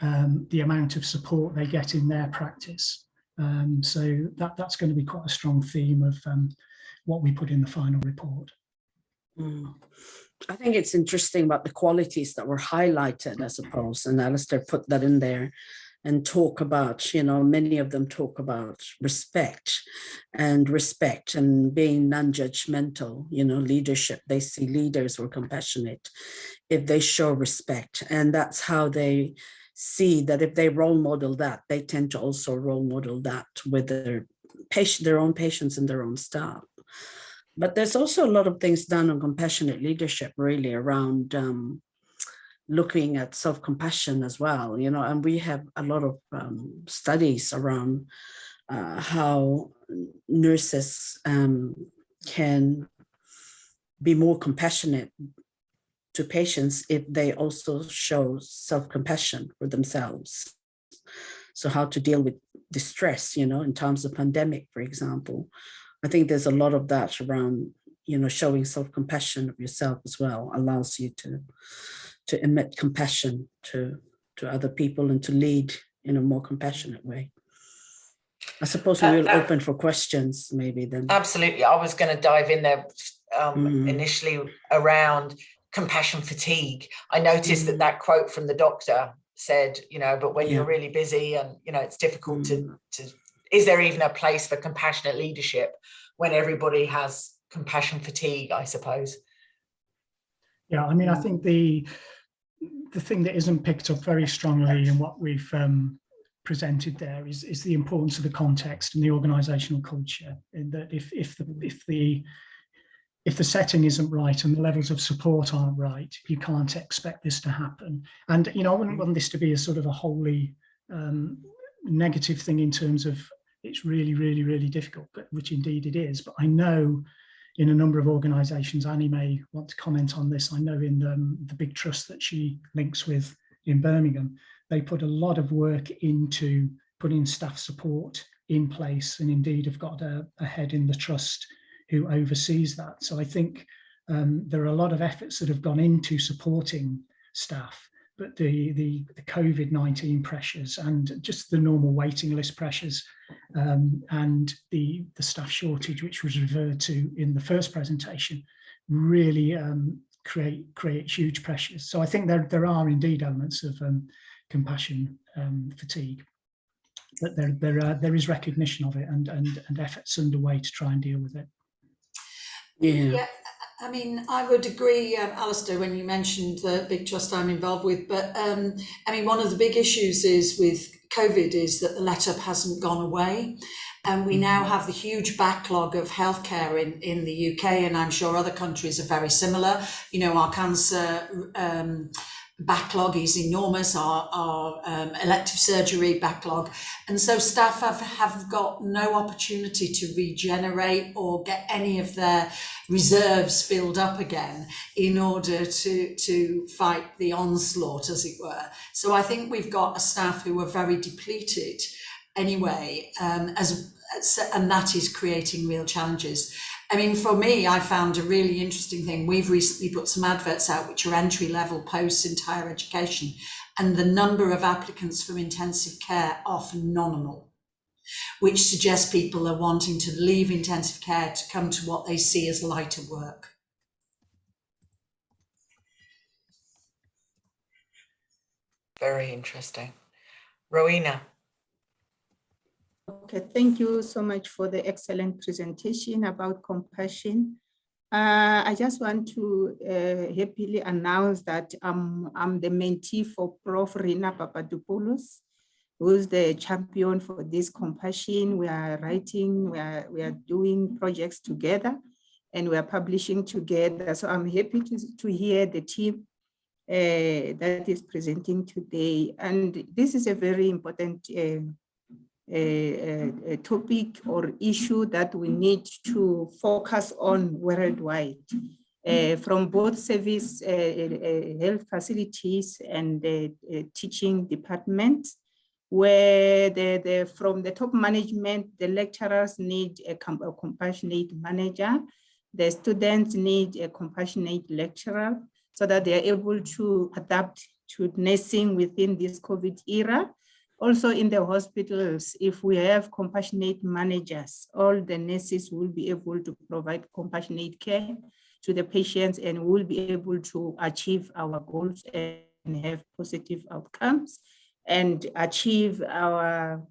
the amount of support they get in their practice. So that's going to be quite a strong theme of what we put in the final report. I think it's interesting about the qualities that were highlighted, I suppose, and Alistair put that in there and talk about, you know, many of them talk about respect and being non-judgmental, you know, leadership. They see leaders who are compassionate if they show respect, and that's how they see that if they role model that, they tend to also role model that with their own patients and their own staff. But there's also a lot of things done on compassionate leadership, really, around looking at self-compassion as well, you know, and we have a lot of studies around how nurses can be more compassionate to patients if they also show self-compassion for themselves. So how to deal with distress, you know, in times of pandemic, for example. I think there's a lot of that around, you know, showing self-compassion of yourself as well allows you to emit compassion to other people and to lead in a more compassionate way. I suppose we will open for questions maybe then. Absolutely. I was going to dive in there initially around compassion fatigue. I noticed that quote from the doctor said, you know, but when you're really busy and, you know, it's difficult to is there even a place for compassionate leadership when everybody has compassion fatigue, I suppose? Yeah, I mean, I think the the thing that isn't picked up very strongly in what we've presented there is the importance of the context and the organisational culture. In that if the setting isn't right and the levels of support aren't right, you can't expect this to happen. And I wouldn't want this to be a sort of a wholly negative thing in terms of it's really, really, really difficult, but which indeed it is. But I know in a number of organisations, Annie may want to comment on this. I know in the big trust that she links with in Birmingham, they put a lot of work into putting staff support in place, and indeed have got a head in the trust who oversees that. So I think there are a lot of efforts that have gone into supporting staff, but the COVID-19 pressures and just the normal waiting list pressures and the staff shortage, which was referred to in the first presentation, really create huge pressures. So I think there are indeed elements of compassion fatigue, but there is recognition of it and efforts underway to try and deal with it. Yeah, I mean, I would agree, Alistair, when you mentioned the big trust I'm involved with. But I mean, one of the big issues is with COVID is that the let-up hasn't gone away. And we now have the huge backlog of healthcare in the UK, and I'm sure other countries are very similar. Our cancer backlog is enormous, our elective surgery backlog. And so staff have got no opportunity to regenerate or get any of their reserves filled up again in order to fight the onslaught, as it were. So I think we've got a staff who are very depleted anyway, and that is creating real challenges. I mean, for me, I found a really interesting thing. We've recently put some adverts out which are entry-level posts into higher education, and the number of applicants from intensive care are phenomenal, which suggests people are wanting to leave intensive care to come to what they see as lighter work. Very interesting. Rowena. Okay, thank you so much for the excellent presentation about compassion. I just want to happily announce that I'm the mentee for Prof. Rina Papadopoulos, who's the champion for this compassion. We are writing, we are doing projects together, and we are publishing together. So I'm happy to hear the team that is presenting today. And this is a very important a topic or issue that we need to focus on worldwide, from both service health facilities and teaching departments, where from the top management, the lecturers need a compassionate manager, the students need a compassionate lecturer, so that they are able to adapt to nursing within this COVID era. Also in the hospitals, if we have compassionate managers, all the nurses will be able to provide compassionate care to the patients and will be able to achieve our goals and have positive outcomes and achieve our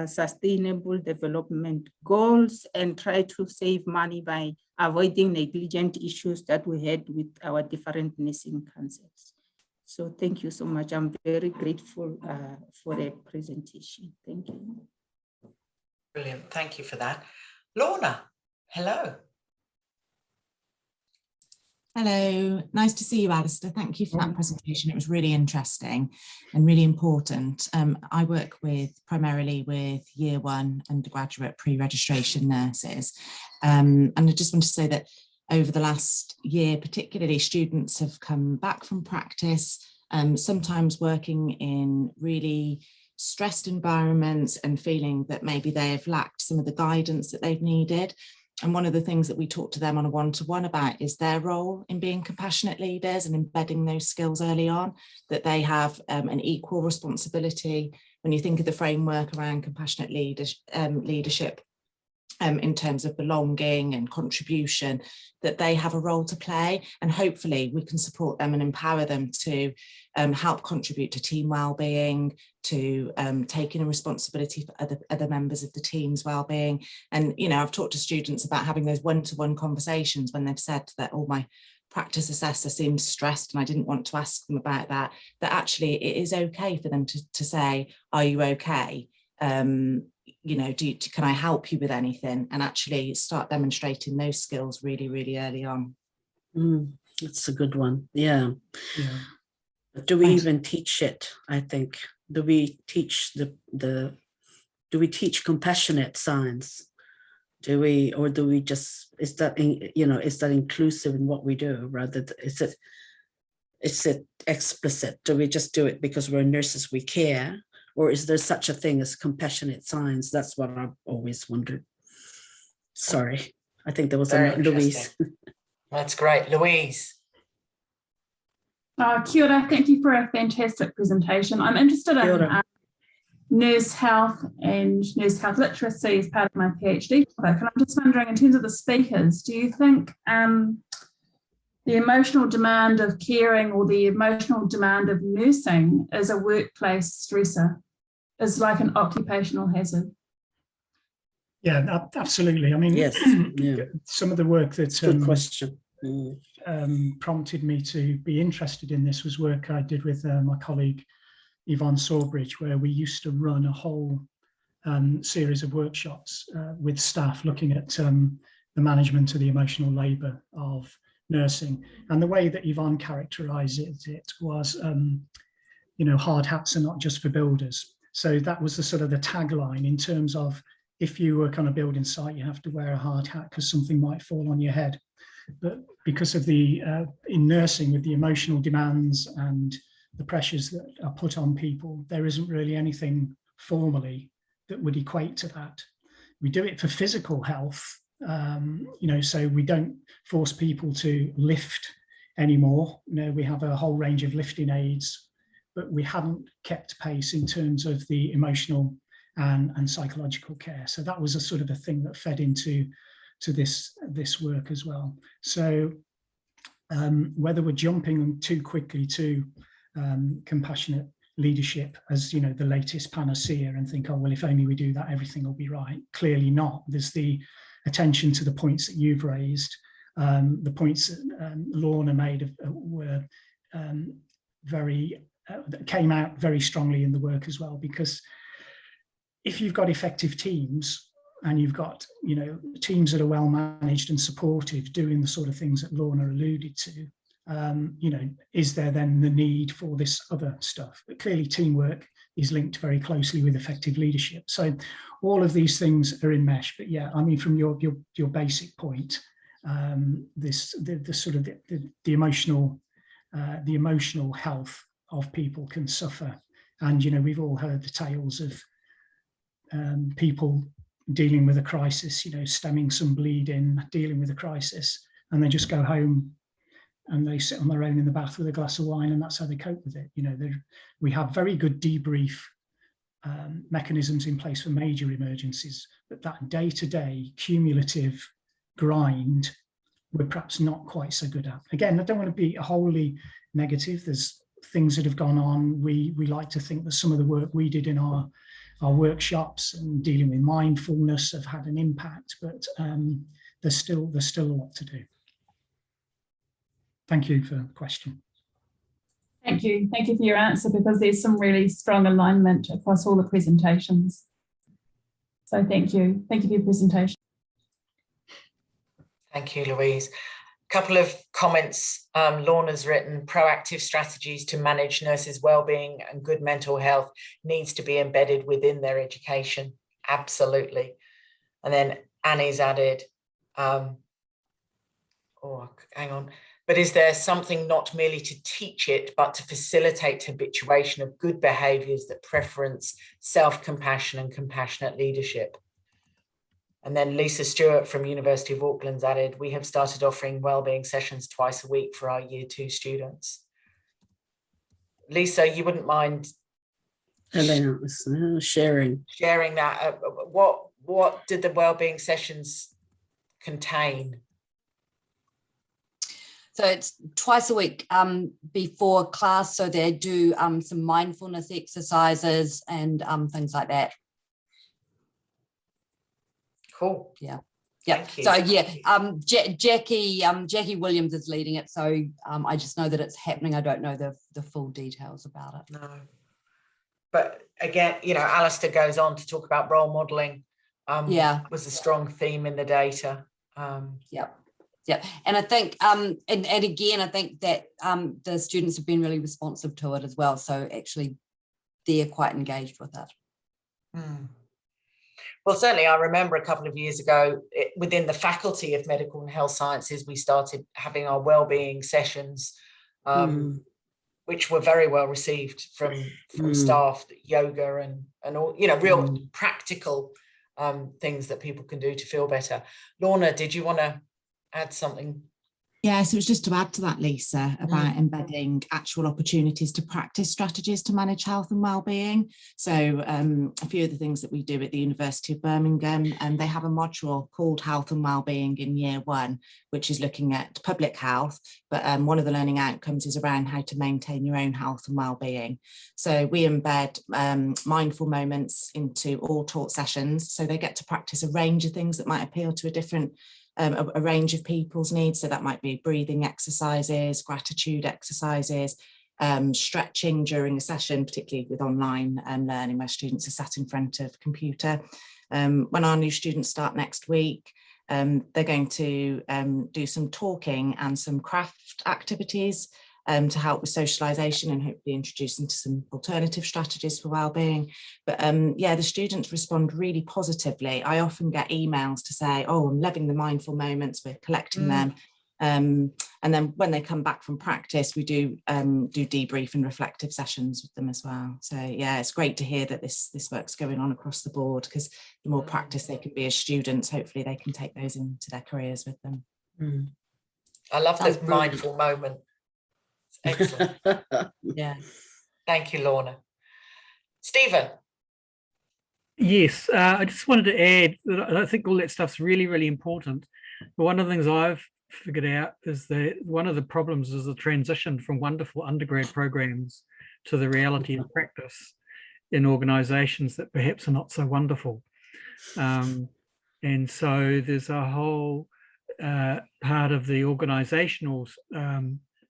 sustainable development goals and try to save money by avoiding negligent issues that we had with our different nursing councils. So thank you so much. I'm very grateful for the presentation. Thank you. Brilliant. Thank you for that. Lorna, hello. Hello, nice to see you, Alistair. Thank you for that presentation. It was really interesting and really important. I work primarily with year one undergraduate pre-registration nurses. And I just want to say that over the last year, particularly, students have come back from practice, sometimes working in really stressed environments and feeling that maybe they have lacked some of the guidance that they've needed. And one of the things that we talk to them on a one-to-one about is their role in being compassionate leaders and embedding those skills early on, that they have an equal responsibility when you think of the framework around compassionate leadership in terms of belonging and contribution, that they have a role to play, and hopefully we can support them and empower them to help contribute to team well-being, to taking a responsibility for other members of the team's well-being. And I've talked to students about having those one-to-one conversations when they've said that, oh, my practice assessor seemed stressed and I didn't want to ask them about that, that actually it is okay for them to say, are you okay? You know, can I help you with anything? And actually start demonstrating those skills really, really early on. That's a good one. Yeah. But do we even teach it? I think, do we teach do we teach compassionate science? Do we, or do we just, is that, you know, is that inclusive in what we do rather than, is it explicit? Do we just do it because we're nurses, we care? Or is there such a thing as compassionate science? That's what I've always wondered. Sorry, I think there was a Louise. That's great. Louise. Kia ora, thank you for a fantastic presentation. I'm interested in nurse health and nurse health literacy as part of my PhD topic. And I'm just wondering, in terms of the speakers, do you think the emotional demand of caring or the emotional demand of nursing is a workplace stressor, is like an occupational hazard? Yeah, absolutely. I mean, yes, some of the work that good question. Prompted me to be interested in this was work I did with my colleague Yvonne Sawbridge, where we used to run a whole series of workshops with staff looking at the management of the emotional labour of nursing. And the way that Yvonne characterised it was, you know, hard hats are not just for builders. So that was the sort of the tagline in terms of, if you were kind of building site, you have to wear a hard hat because something might fall on your head. But because of the, in nursing, with the emotional demands and the pressures that are put on people, there isn't really anything formally that would equate to that. We do it for physical health, you know, so we don't force people to lift anymore. You know, we have a whole range of lifting aids, but we haven't kept pace in terms of the emotional and psychological care. So that was a sort of a thing that fed into this work as well. So whether we're jumping too quickly to compassionate leadership as, you know, the latest panacea and think, oh, well, if only we do that, everything will be right. Clearly not. There's the attention to the points that you've raised. The points that Lorna made were came out very strongly in the work as well, because if you've got effective teams and you've got, you know, teams that are well managed and supportive, doing the sort of things that Lorna alluded to, you know, is there then the need for this other stuff? But clearly teamwork is linked very closely with effective leadership. So all of these things are in mesh. But yeah, I mean, from your basic point, the sort of the emotional health of people can suffer. And, you know, we've all heard the tales of people dealing with a crisis, you know, stemming some bleeding, dealing with a crisis, and they just go home and they sit on their own in the bath with a glass of wine, and that's how they cope with it. You know, we have very good debrief mechanisms in place for major emergencies, but that day-to-day cumulative grind, we're perhaps not quite so good at. Again, I don't want to be wholly negative. There's things that have gone on. We like to think that some of the work we did in our workshops and dealing with mindfulness have had an impact, but there's still a lot to do. Thank you for the question. Thank you for your answer, because there's some really strong alignment across all the presentations. So thank you for your presentation. Thank you, Louise. A couple of comments. Lorna's written, proactive strategies to manage nurses' wellbeing and good mental health needs to be embedded within their education. Absolutely. And then Annie's added, hang on. But is there something not merely to teach it, but to facilitate habituation of good behaviours that preference self-compassion and compassionate leadership? And then Lisa Stewart from University of Auckland's added, we have started offering wellbeing sessions twice a week for our Year 2 students. Lisa, you wouldn't mind sharing that? What did the wellbeing sessions contain? So it's twice a week before class. So they do some mindfulness exercises and things like that. Cool. Yeah. Yeah. So yeah, Jackie Williams is leading it. So I just know that it's happening. I don't know the full details about it. No. But again, you know, Alistair goes on to talk about role modelling. Was a strong theme in the data. Yeah, and I think, and again, I think that the students have been really responsive to it as well. So actually, they're quite engaged with it. Mm. Well, certainly, I remember a couple of years ago, within the Faculty of Medical and Health Sciences, we started having our wellbeing sessions, which were very well received from staff, yoga and all, you know, real practical things that people can do to feel better. Lorna, did you want to add something? Yes, it was just to add to that, Lisa, about embedding actual opportunities to practice strategies to manage health and wellbeing. So a few of the things that we do at the University of Birmingham, and they have a module called Health and Wellbeing in Year 1, which is looking at public health. But one of the learning outcomes is around how to maintain your own health and wellbeing. So we embed mindful moments into all taught sessions. So they get to practice a range of things that might appeal to a range of people's needs. So that might be breathing exercises, gratitude exercises, stretching during a session, particularly with online learning where students are sat in front of a computer. When our new students start next week, they're going to do some talking and some craft activities to help with socialisation and hopefully introduce them to some alternative strategies for wellbeing. But yeah, the students respond really positively. I often get emails to say, oh, I'm loving the mindful moments, we're collecting them. And then when they come back from practice, we do debrief and reflective sessions with them as well. So yeah, it's great to hear that this work's going on across the board, because the more practice they can be as students, hopefully they can take those into their careers with them. I love this mindful moment. Excellent. Yeah. Thank you, Lorna. Stephen. Yes, I just wanted to add that I think all that stuff's really, really important. But one of the things I've figured out is that one of the problems is the transition from wonderful undergrad programs to the reality of practice in organisations that perhaps are not so wonderful. And so there's a whole part of the organisational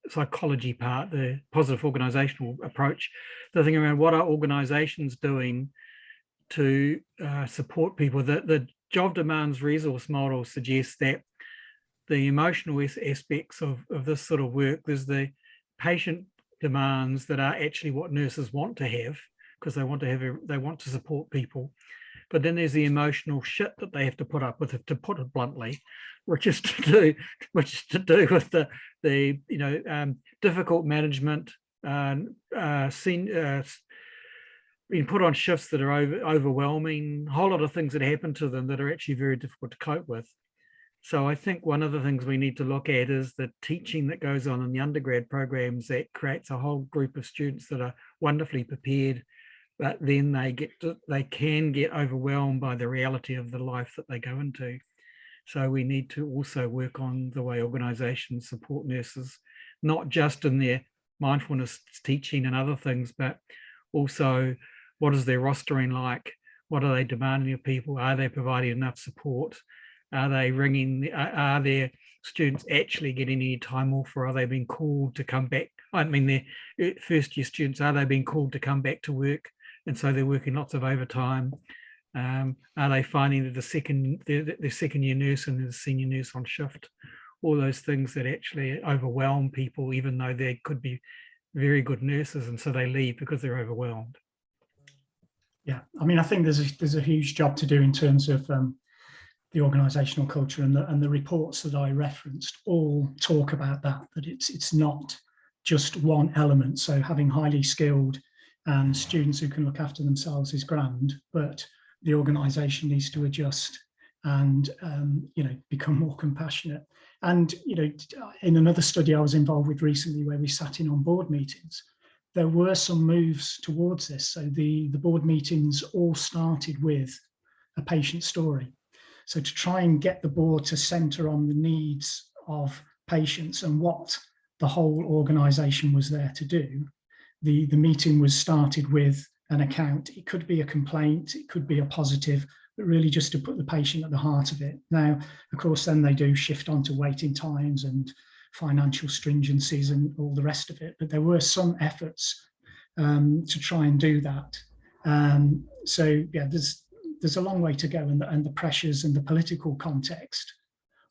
psychology part, the positive organisational approach, the thing around what are organisations doing to support people. The job demands resource model suggests that the emotional aspects of this sort of work, there's the patient demands that are actually what nurses want to have, because they want to support people. But then there's the emotional shit that they have to put up with, to put it bluntly, which is to do with the difficult management, being put on shifts that are overwhelming, a whole lot of things that happen to them that are actually very difficult to cope with. So I think one of the things we need to look at is the teaching that goes on in the undergrad programs that creates a whole group of students that are wonderfully prepared, but then they can get overwhelmed by the reality of the life that they go into. So we need to also work on the way organisations support nurses, not just in their mindfulness teaching and other things, but also what is their rostering like? What are they demanding of people? Are they providing enough support? Are their students actually getting any time off, or are they being called to come back? I mean, their first year students, are they being called to come back to work? And so they're working lots of overtime. Are they finding that the second year nurse and the senior nurse on shift? All those things that actually overwhelm people, even though they could be very good nurses, and so they leave because they're overwhelmed. Yeah, I mean, I think there's a huge job to do in terms of the organisational culture, and the reports that I referenced all talk about that it's not just one element. So having highly skilled and students who can look after themselves is grand, but the organisation needs to adjust and become more compassionate. And in another study I was involved with recently, where we sat in on board meetings, there were some moves towards this. So the board meetings all started with a patient story. So to try and get the board to centre on the needs of patients and what the whole organisation was there to do, the meeting was started with an account. It could be a complaint, it could be a positive, but really just to put the patient at the heart of it. Now, of course, then they do shift onto waiting times and financial stringencies and all the rest of it, but there were some efforts to try and do that. So yeah, there's a long way to go, and the pressures and the political context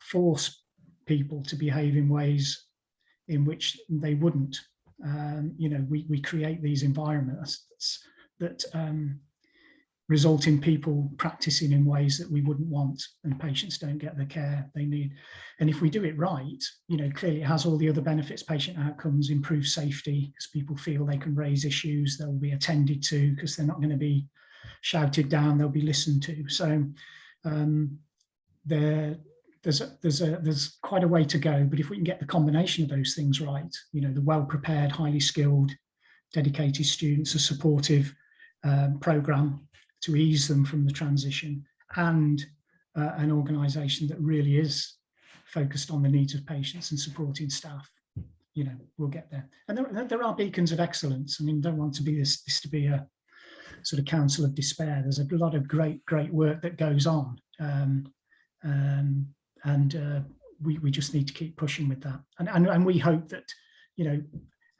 force people to behave in ways in which they wouldn't. You know, we create these environments that result in people practicing in ways that we wouldn't want, and patients don't get the care they need. And if we do it right, you know, clearly it has all the other benefits: patient outcomes, improved safety, because people feel they can raise issues, they'll be attended to because they're not going to be shouted down, they'll be listened to. So there's quite a way to go, but if we can get the combination of those things right, you know, the well-prepared, highly skilled, dedicated students, a supportive program to ease them from the transition, and an organisation that really is focused on the needs of patients and supporting staff, you know, we'll get there. And there are beacons of excellence. I mean, don't want to be this to be a sort of council of despair. There's a lot of great work that goes on, and we just need to keep pushing with that. And we hope that, you know,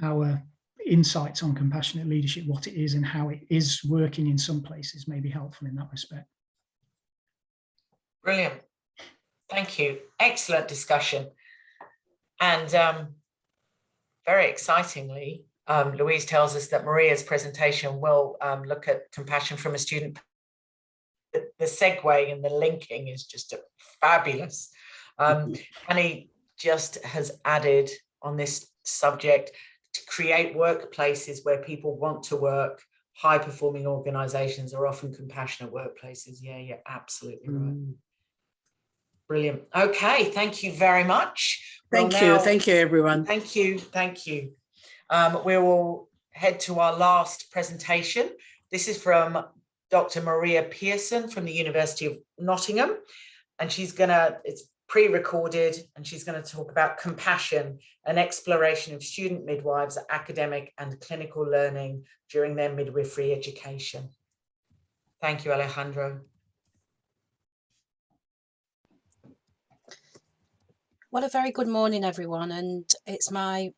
our insights on compassionate leadership, what it is and how it is working in some places, may be helpful in that respect. Brilliant. Thank you. Excellent discussion. And very excitingly, Louise tells us that Maria's presentation will look at compassion from a student. The segue and the linking is just fabulous. Annie just has added on this subject to create workplaces where people want to work. High-performing organisations are often compassionate workplaces. Yeah, you're absolutely right. Brilliant. Okay, thank you very much. Thank you, everyone. Thank you. We will head to our last presentation. This is from Dr. Maria Pearson from the University of Nottingham, and it's pre-recorded, and she's going to talk about compassion, an exploration of student midwives' academic and clinical learning during their midwifery education. Thank you, Alejandro. Well, a very good morning, everyone, and it's my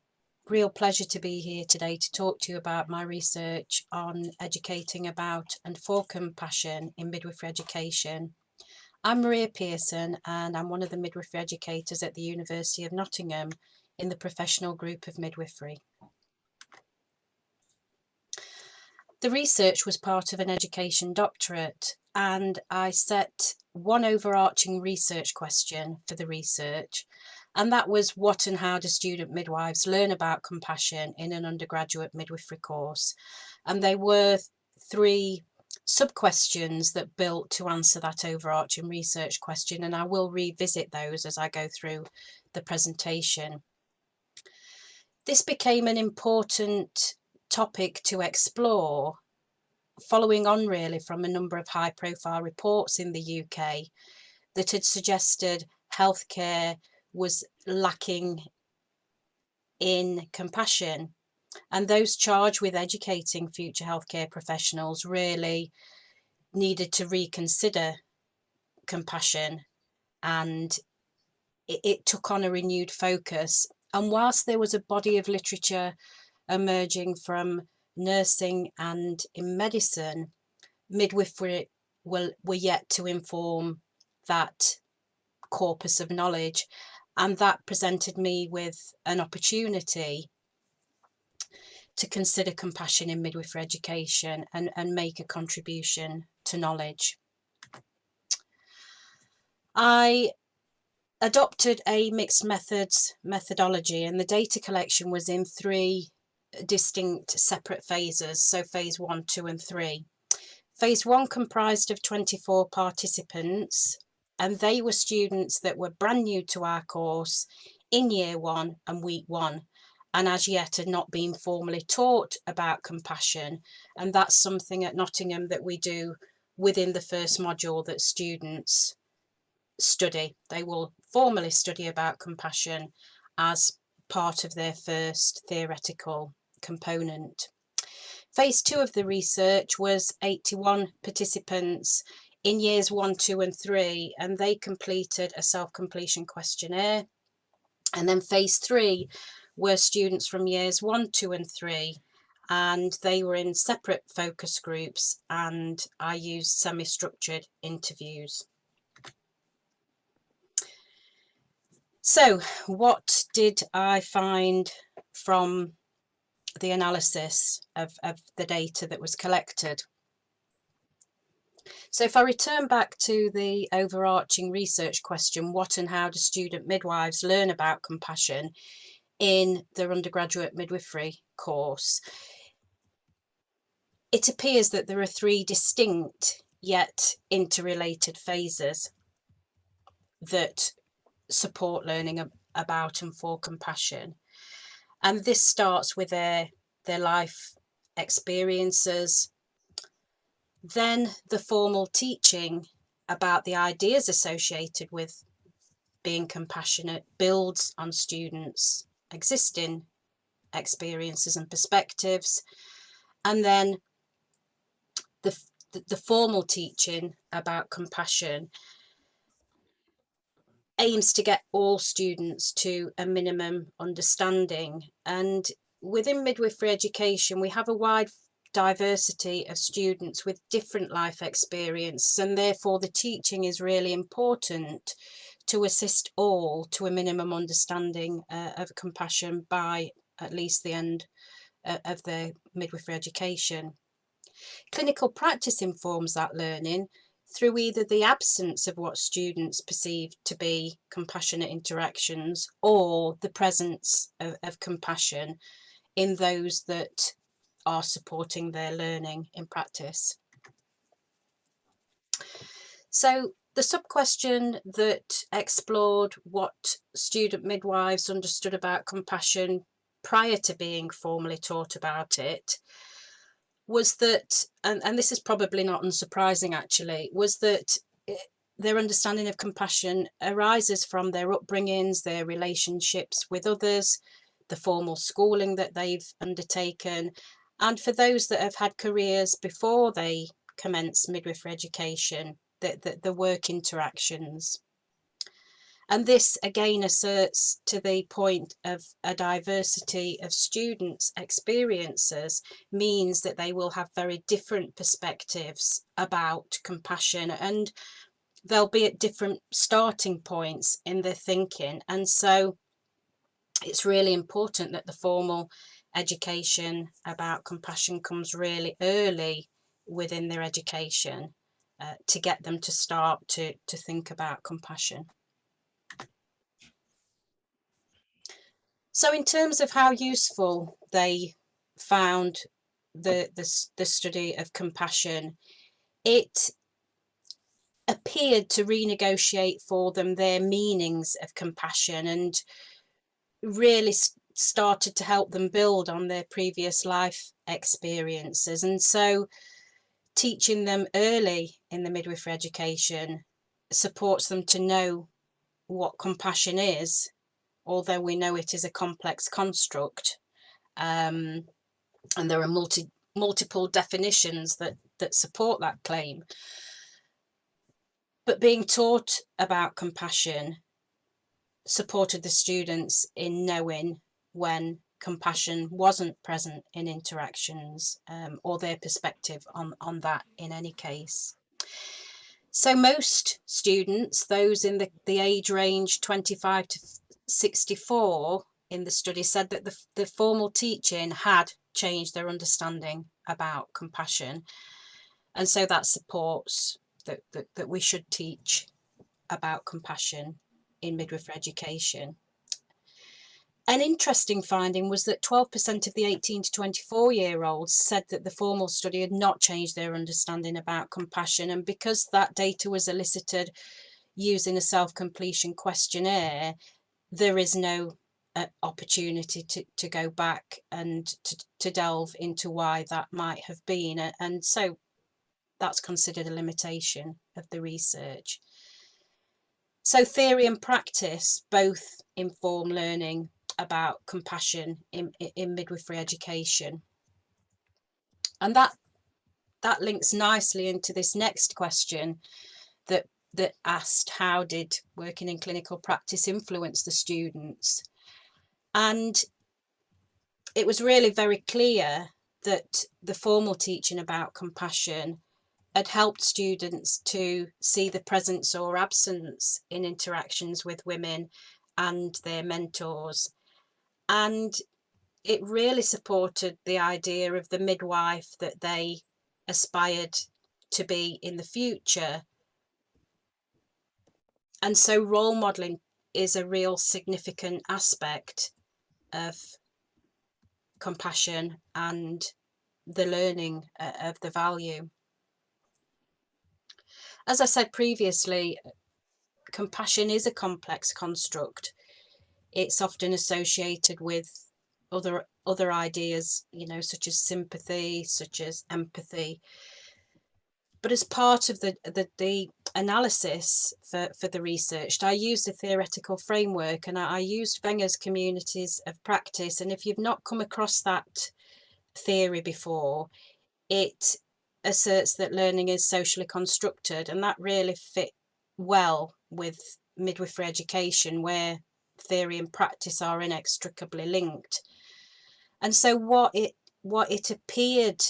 real pleasure to be here today to talk to you about my research on educating about and for compassion in midwifery education. I'm Maria Pearson, and I'm one of the midwifery educators at the University of Nottingham in the professional group of midwifery. The research was part of an education doctorate, and I set one overarching research question for the research, and that was what and how do student midwives learn about compassion in an undergraduate midwifery course? And they were 3 sub-questions that built to answer that overarching research question, and I will revisit those as I go through the presentation. This became an important topic to explore, following on really from a number of high-profile reports in the UK that had suggested healthcare was lacking in compassion. And those charged with educating future healthcare professionals really needed to reconsider compassion, and it took on a renewed focus. And whilst there was a body of literature emerging from nursing and in medicine, midwifery were yet to inform that corpus of knowledge. And that presented me with an opportunity to consider compassion in midwifery education and make a contribution to knowledge. I adopted a mixed methods methodology, and the data collection was in 3 distinct separate phases, so phase 1, 2 and 3. Phase 1 comprised of 24 participants, and they were students that were brand new to our course in year 1 and week 1, and as yet had not been formally taught about compassion. And that's something at Nottingham that we do within the first module that students study. They will formally study about compassion as part of their first theoretical component. Phase 2 of the research was 81 participants in years 1, 2 and 3, and they completed a self-completion questionnaire. And then phase 3 were students from years 1, 2 and 3, and they were in separate focus groups, and I used semi-structured interviews. So what did I find from the analysis of the data that was collected? So if I return back to the overarching research question, what and how do student midwives learn about compassion in their undergraduate midwifery course? It appears that there are 3 distinct yet interrelated phases that support learning about and for compassion. And this starts with their life experiences, then the formal teaching about the ideas associated with being compassionate builds on students' existing experiences and perspectives, and then the formal teaching about compassion aims to get all students to a minimum understanding. And within midwifery education, we have a wide diversity of students with different life experiences, and therefore the teaching is really important to assist all to a minimum understanding of compassion by at least the end of their midwifery education. Clinical practice informs that learning through either the absence of what students perceive to be compassionate interactions or the presence of compassion in those that are supporting their learning in practice. So the sub-question that explored what student midwives understood about compassion prior to being formally taught about it was that, and this is probably not unsurprising actually, was that their understanding of compassion arises from their upbringings, their relationships with others, the formal schooling that they've undertaken, and for those that have had careers before they commence midwifery education, the work interactions. And this again asserts to the point of a diversity of students' experiences means that they will have very different perspectives about compassion, and they'll be at different starting points in their thinking. And so it's really important that the formal education about compassion comes really early within their education to get them to start to think about compassion. So in terms of how useful they found the study of compassion, it appeared to renegotiate for them their meanings of compassion and really started to help them build on their previous life experiences. And so teaching them early in the midwifery education supports them to know what compassion is, although we know it is a complex construct, and there are multiple definitions that support that claim. But being taught about compassion supported the students in knowing when compassion wasn't present in interactions, or their perspective on that in any case. So most students, those in the age range 25 to 64 in the study, said that the formal teaching had changed their understanding about compassion, and so that supports that we should teach about compassion in midwifery education. An interesting finding was that 12% of the 18 to 24-year-olds said that the formal study had not changed their understanding about compassion, and because that data was elicited using a self-completion questionnaire, there is no opportunity to go back and to delve into why that might have been, and so that's considered a limitation of the research. So theory and practice both inform learning about compassion in midwifery education, and that that links nicely into this next question that asked, how did working in clinical practice influence the students? And it was really very clear that the formal teaching about compassion had helped students to see the presence or absence in interactions with women and their mentors. And it really supported the idea of the midwife that they aspired to be in the future. And so role modelling is a real significant aspect of compassion and the learning of the value. As I said previously, compassion is a complex construct. It's often associated with other ideas, you know, such as sympathy, such as empathy. But as part of the analysis for the research, I used a theoretical framework, and I used Wenger's communities of practice. And if you've not come across that theory before, it asserts that learning is socially constructed, and that really fit well with midwifery education, where theory and practice are inextricably linked. And so what it appeared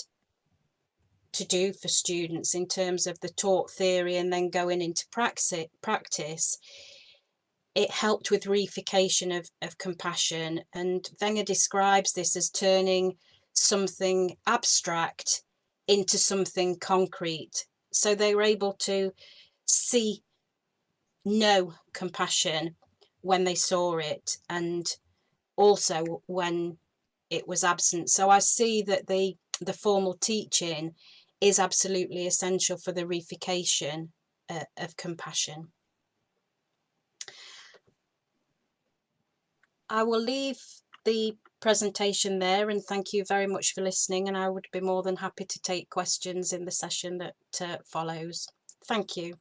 to do for students in terms of the taught theory and then going into practice, it helped with reification of compassion. And Wenger describes this as turning something abstract into something concrete. So they were able to know compassion when they saw it, and also when it was absent. So I see that the formal teaching is absolutely essential for the reification of compassion. I will leave the presentation there, and thank you very much for listening, and I would be more than happy to take questions in the session that follows. Thank you.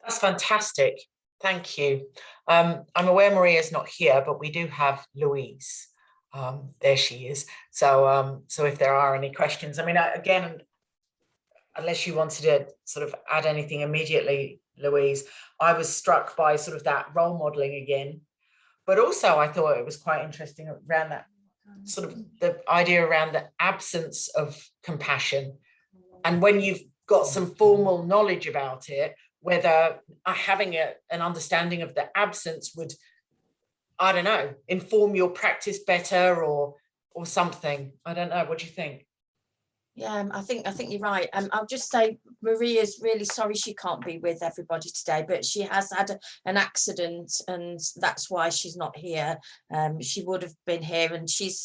That's fantastic. Thank you. I'm aware Maria's not here, but we do have Louise. There she is. So if there are any questions, I mean, again, unless you wanted to sort of add anything immediately, Louise, I was struck by sort of that role modeling again, but also I thought it was quite interesting around that sort of the idea around the absence of compassion. And when you've got some formal knowledge about it, whether having an understanding of the absence would, I don't know, inform your practice better or something. I don't know. What do you think? Yeah, I think you're right. I'll just say Maria's really sorry she can't be with everybody today, but she has had an accident, and that's why she's not here. She would have been here, and she's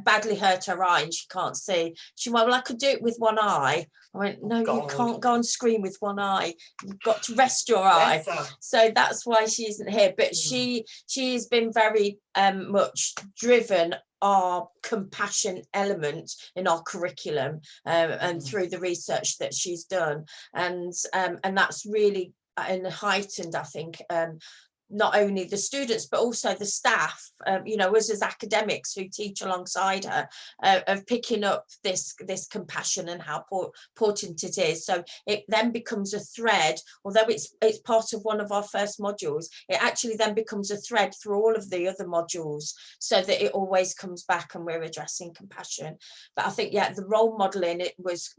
badly hurt her eye and she can't see. She went, well, I could do it with one eye. I went, no, you can't go on screen with one eye. You've got to rest your eye. So that's why she isn't here. But she has been very much driven our compassion element in our curriculum and through the research that she's done. And that's really heightened, I think, not only the students, but also the staff, you know, us as academics who teach alongside her, of picking up this compassion and how important it is. So it then becomes a thread, although it's part of one of our first modules, it actually then becomes a thread through all of the other modules, so that it always comes back and we're addressing compassion. But I think, yeah, the role modeling, it was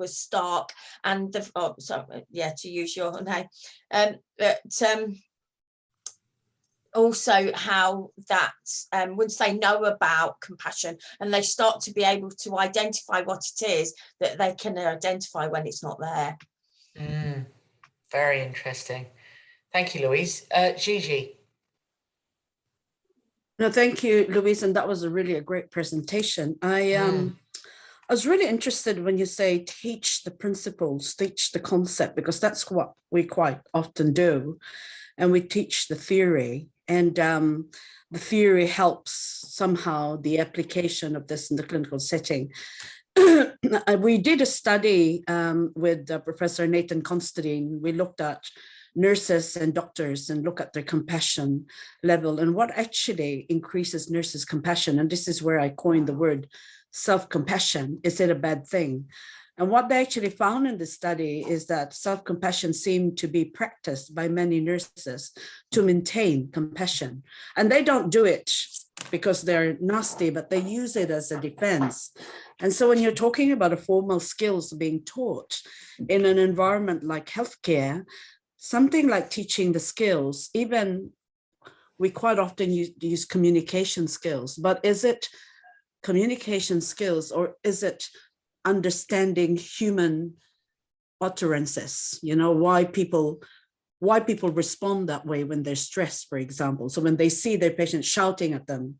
stark, and to use your name, also how that once they know about compassion and they start to be able to identify what it is, that they can identify when it's not there. Very interesting. Thank you, Louise. Gigi. No, thank you, Louise, and that was a great presentation. I was really interested when you say teach the principles, teach the concept, because that's what we quite often do, and we teach the theory. And the theory helps somehow the application of this in the clinical setting. We did a study with Professor Nathan Constantine. We looked at nurses and doctors and look at their compassion level and what actually increases nurses' compassion. And this is where I coined the word self-compassion. Is it a bad thing? And what they actually found in the study is that self-compassion seemed to be practiced by many nurses to maintain compassion. And they don't do it because they're nasty, but they use it as a defense. And so when you're talking about a formal skills being taught in an environment like healthcare, something like teaching the skills, even we quite often use communication skills, but is it communication skills or is it understanding human utterances, you know, why people respond that way when they're stressed, for example. So when they see their patient shouting at them,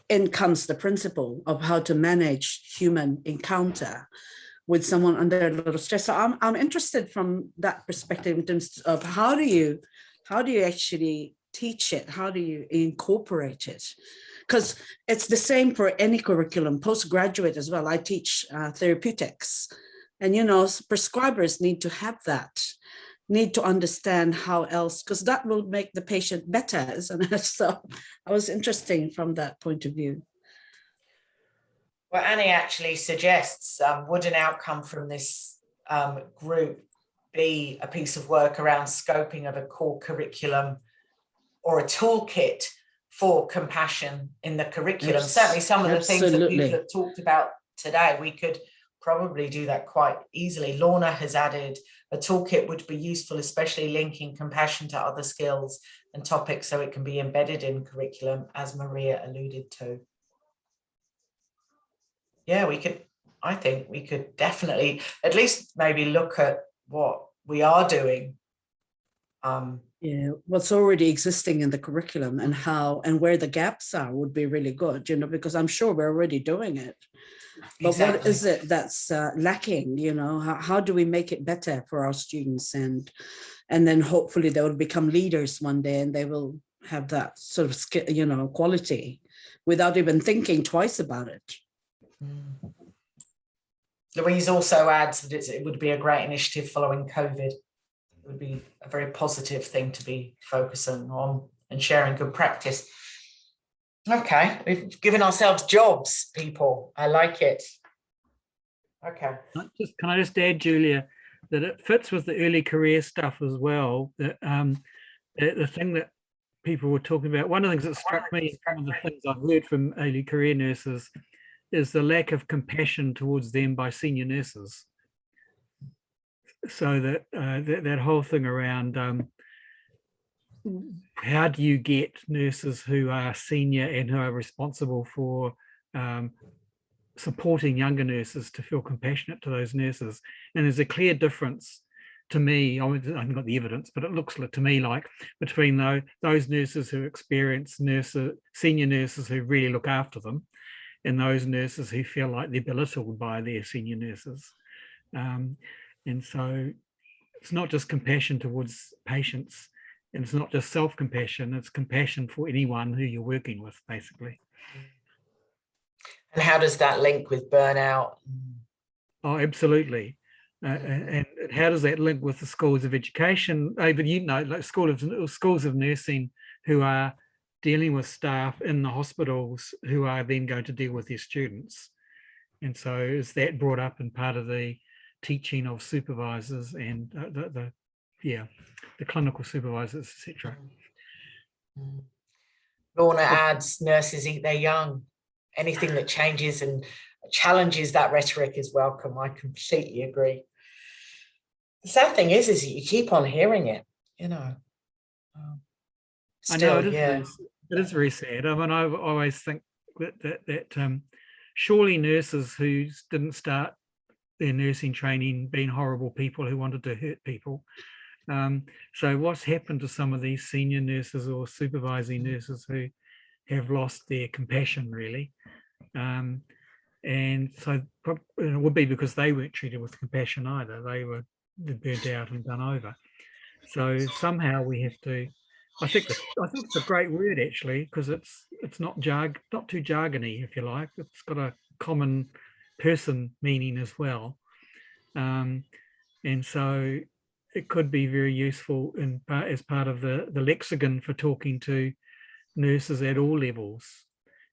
in comes the principle of how to manage human encounter with someone under a lot of stress. So I'm interested from that perspective in terms of how do you actually teach it? How do you incorporate it? Because it's the same for any curriculum, postgraduate as well. I teach therapeutics, and you know, prescribers need to have that, need to understand how else, because that will make the patient better, isn't it? So I was interested from that point of view. Well, Annie actually suggests, would an outcome from this group be a piece of work around scoping of a core curriculum or a toolkit for compassion in the curriculum? Yes, certainly some of the things that people absolutely. have talked about today, we could probably do that quite easily. Lorna has added a toolkit would be useful, especially linking compassion to other skills and topics so it can be embedded in curriculum, as Maria alluded to. Yeah, I think we could definitely at least maybe look at what we are doing. Yeah, what's already existing in the curriculum and how and where the gaps are would be really good, you know, because I'm sure we're already doing it. But Exactly. What is it that's lacking, you know, how do we make it better for our students? And then hopefully they will become leaders one day and they will have that sort of skill, you know, quality without even thinking twice about it. Louise also adds that it would be a great initiative following COVID. It would be a very positive thing to be focusing on and sharing good practice. Okay, we've given ourselves jobs, people. I like it. Okay. Can I just add, Julia, that it fits with the early career stuff as well. That the thing that people were talking about, one of the things that struck me, some of the things I've heard from early career nurses, is the lack of compassion towards them by senior nurses. So that that whole thing around how do you get nurses who are senior and who are responsible for supporting younger nurses to feel compassionate to those nurses? And there's a clear difference to me. I haven't got the evidence, but it looks to me like between those nurses who experience senior nurses who really look after them and those nurses who feel like they're belittled by their senior nurses. And so it's not just compassion towards patients, and it's not just self-compassion, it's compassion for anyone who you're working with, basically. And how does that link with burnout? Oh, absolutely. And how does that link with the schools of education? But you know, like schools of nursing who are dealing with staff in the hospitals who are then going to deal with their students. And so is that brought up in part of the teaching of supervisors and the clinical supervisors, etc. Lorna adds, nurses eat their young. Anything that changes and challenges that rhetoric is welcome. I completely agree. The sad thing is you keep on hearing it, you know. Still, I know it is very sad. I mean, I always think that surely nurses who didn't start their nursing training being horrible people who wanted to hurt people. So what's happened to some of these senior nurses or supervising nurses who have lost their compassion, really? And so it would be because they weren't treated with compassion either. They were burnt out and done over. So somehow we have to. I think it's a great word actually, because it's not too jargony, if you like. It's got a common person meaning as well. And so it could be very useful as part of the lexicon for talking to nurses at all levels.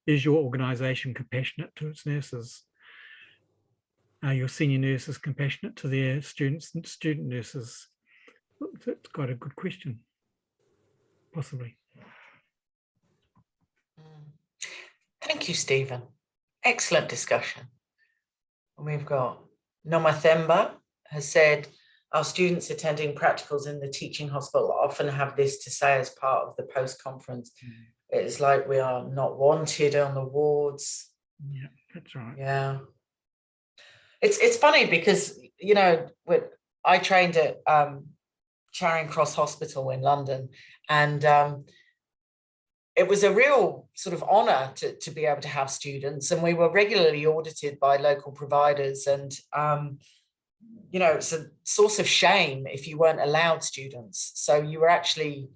Is your organisation compassionate to its nurses? Are your senior nurses compassionate to their students and student nurses? That's quite a good question, possibly. Thank you, Stephen. Excellent discussion. And we've got Nomathemba has said, our students attending practicals in the teaching hospital often have this to say as part of the post-conference. It's like we are not wanted on the wards. Yeah, that's right. Yeah. It's funny because, you know, I trained at Charing Cross Hospital in London, and it was a real sort of honour to be able to have students, and we were regularly audited by local providers, and you know, it's a source of shame if you weren't allowed students. So you were actually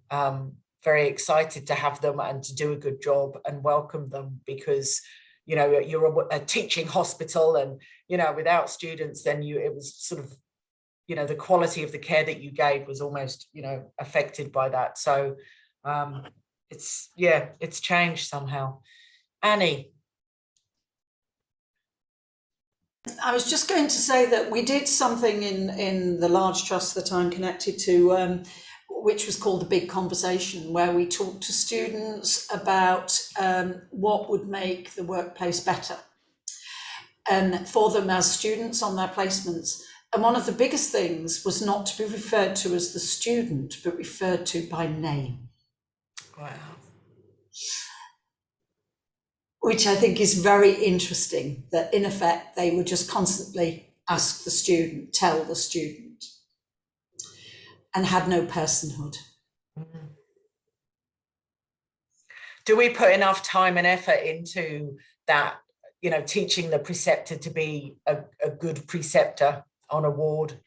very excited to have them and to do a good job and welcome them, because, you know, you're a teaching hospital, and, you know, without students, then it was sort of, you know, the quality of the care that you gave was almost, you know, affected by that. So it's changed somehow. Annie. I was just going to say that we did something in the large trust that I'm connected to, which was called The Big Conversation, where we talked to students about what would make the workplace better and for them as students on their placements. And one of the biggest things was not to be referred to as the student, but referred to by name. Wow. Which I think is very interesting, that in effect, they would just constantly ask the student, tell the student, and had no personhood. Do we put enough time and effort into that, you know, teaching the preceptor to be a good preceptor on a ward?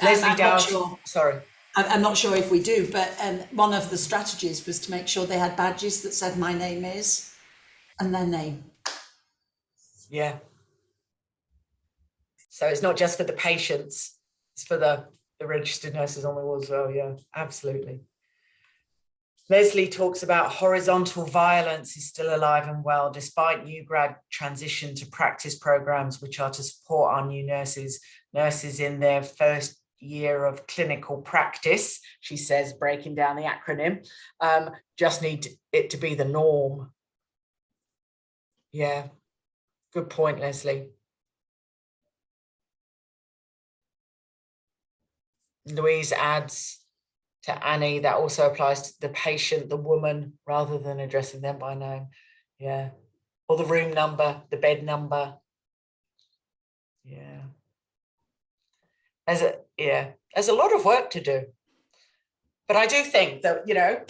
Leslie Dowd, sure. Sorry. I'm not sure if we do, but one of the strategies was to make sure they had badges that said "my name is" and their name. Yeah. So it's not just for the patients, it's for the registered nurses on the ward as well. Yeah, absolutely. Leslie talks about horizontal violence is still alive and well, despite new grad transition to practice programs, which are to support our new nurses in their first year of clinical practice, she says, breaking down the acronym, just need it to be the norm. Yeah, good point, Leslie. Louise adds to Annie, that also applies to the patient, the woman, rather than addressing them by name. Yeah, or the room number, the bed number. Yeah. There's a lot of work to do, but I do think that, you know,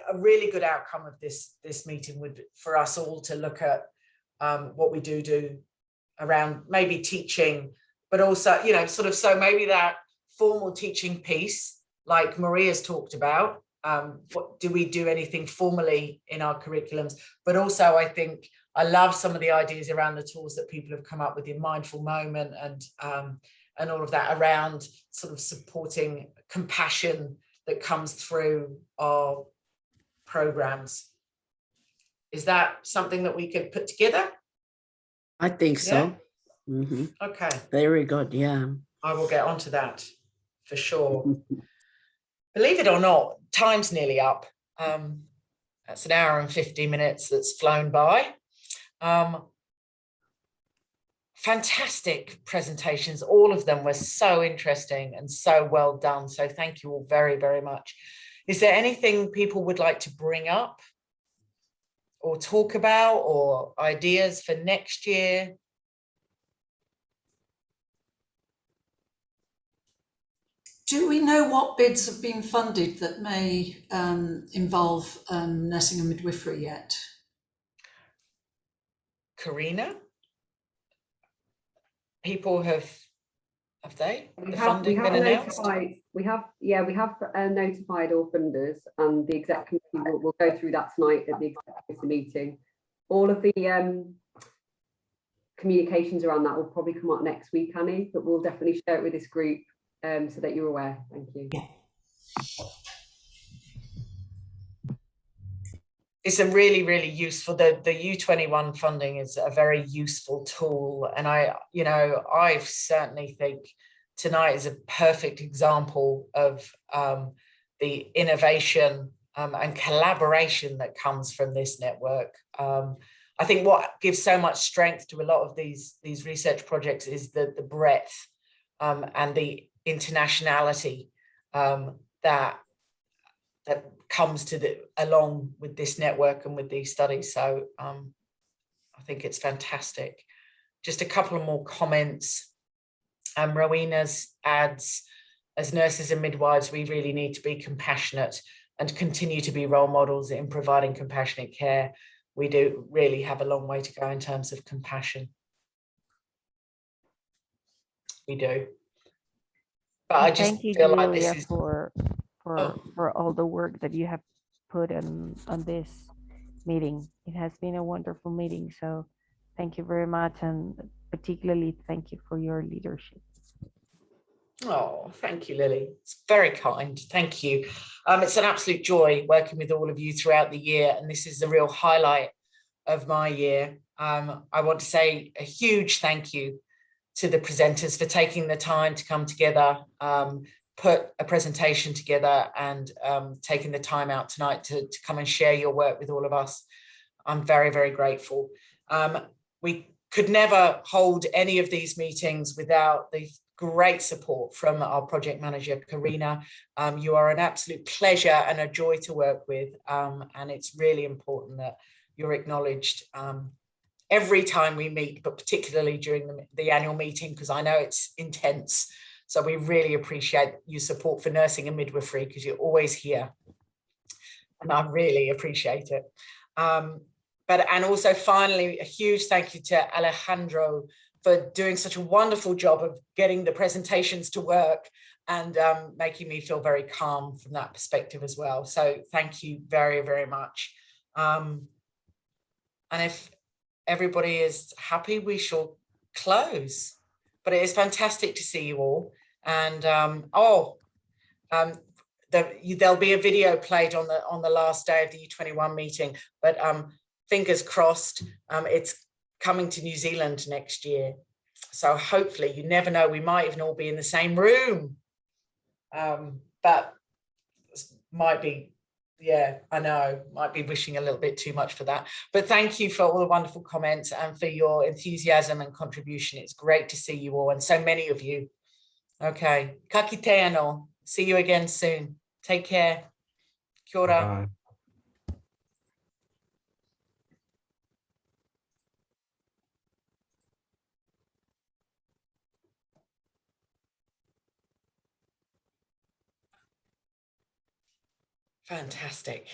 a really good outcome of this meeting would for us all to look at what we do around maybe teaching, but also, you know, sort of, so maybe that formal teaching piece, like Maria's talked about, what do we do anything formally in our curriculums? But also, I think I love some of the ideas around the tools that people have come up with in mindful moment and all of that around sort of supporting compassion that comes through our programs. Is that something that we could put together? I think so. Yeah? Mm-hmm. Okay. Very good. Yeah. I will get onto that for sure. Believe it or not, time's nearly up. That's an hour and 50 minutes that's flown by. Fantastic presentations. All of them were so interesting and so well done. So thank you all very, very much. Is there anything people would like to bring up or talk about, or ideas for next year? Do we know what bids have been funded that may involve nursing and midwifery yet? Karina? People have they? We have notified all funders, and the exec committee will go through that tonight at the exec committee meeting. All of the communications around that will probably come out next week, Annie, but we'll definitely share it with this group so that you're aware. Thank you. Yeah. It's a really, really useful, the U21 funding is a very useful tool. And I certainly think tonight is a perfect example of the innovation and collaboration that comes from this network. I think what gives so much strength to a lot of these research projects is the breadth and the internationality that comes along with this network and with these studies. So I think it's fantastic. Just a couple of more comments. Rowena's adds, as nurses and midwives, we really need to be compassionate and continue to be role models in providing compassionate care. We do really have a long way to go in terms of compassion. We do. But I just Thank you, feel Julia, like this is for all the work that you have put on this meeting. It has been a wonderful meeting, so thank you very much, and particularly thank you for your leadership. Oh, thank you, Lily. It's very kind. Thank you. It's an absolute joy working with all of you throughout the year, and this is the real highlight of my year. I want to say a huge thank you to the presenters for taking the time to come together, put a presentation together, and taking the time out tonight to come and share your work with all of us. I'm very, very grateful. We could never hold any of these meetings without the great support from our project manager, Karina. You are an absolute pleasure and a joy to work with, and it's really important that you're acknowledged every time we meet, but particularly during the annual meeting, because I know it's intense. So we really appreciate your support for Nursing and Midwifery, because you're always here, and I really appreciate it. And also finally, a huge thank you to Alejandro for doing such a wonderful job of getting the presentations to work and making me feel very calm from that perspective as well. So thank you very, very much. And if everybody is happy, we shall close. But it is fantastic to see you all. And there'll be a video played on the last day of the U21 meeting, but fingers crossed, it's coming to New Zealand next year. So hopefully, you never know, we might even all be in the same room. But might be, yeah, I know, might be wishing a little bit too much for that. But thank you for all the wonderful comments and for your enthusiasm and contribution. It's great to see you all, and so many of you. Okay, ka kite anō. See you again soon. Take care. Kia ora. Bye. Fantastic.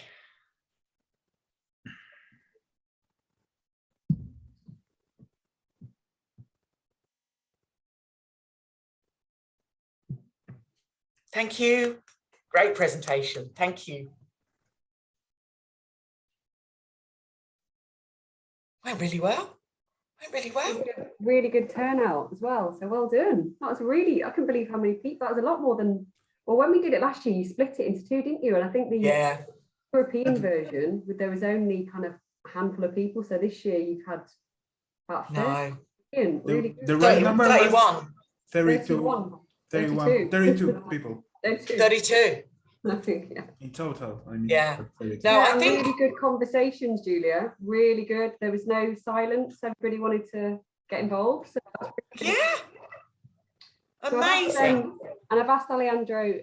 Thank you. Great presentation. Thank you. Went really well. Went really well. Really good turnout as well. So well done. That was really, I couldn't believe how many people. That was a lot more than, well, when we did it last year, you split it into two, didn't you? And I think the European version, there was only kind of a handful of people. So this year you've had about 30. Really the right number 31. 32 people. 32. I think, yeah. In total, I mean. Yeah. No, I think really good conversations, Julia. Really good. There was no silence. Everybody wanted to get involved. So that's really good. Amazing. And I've asked Alejandro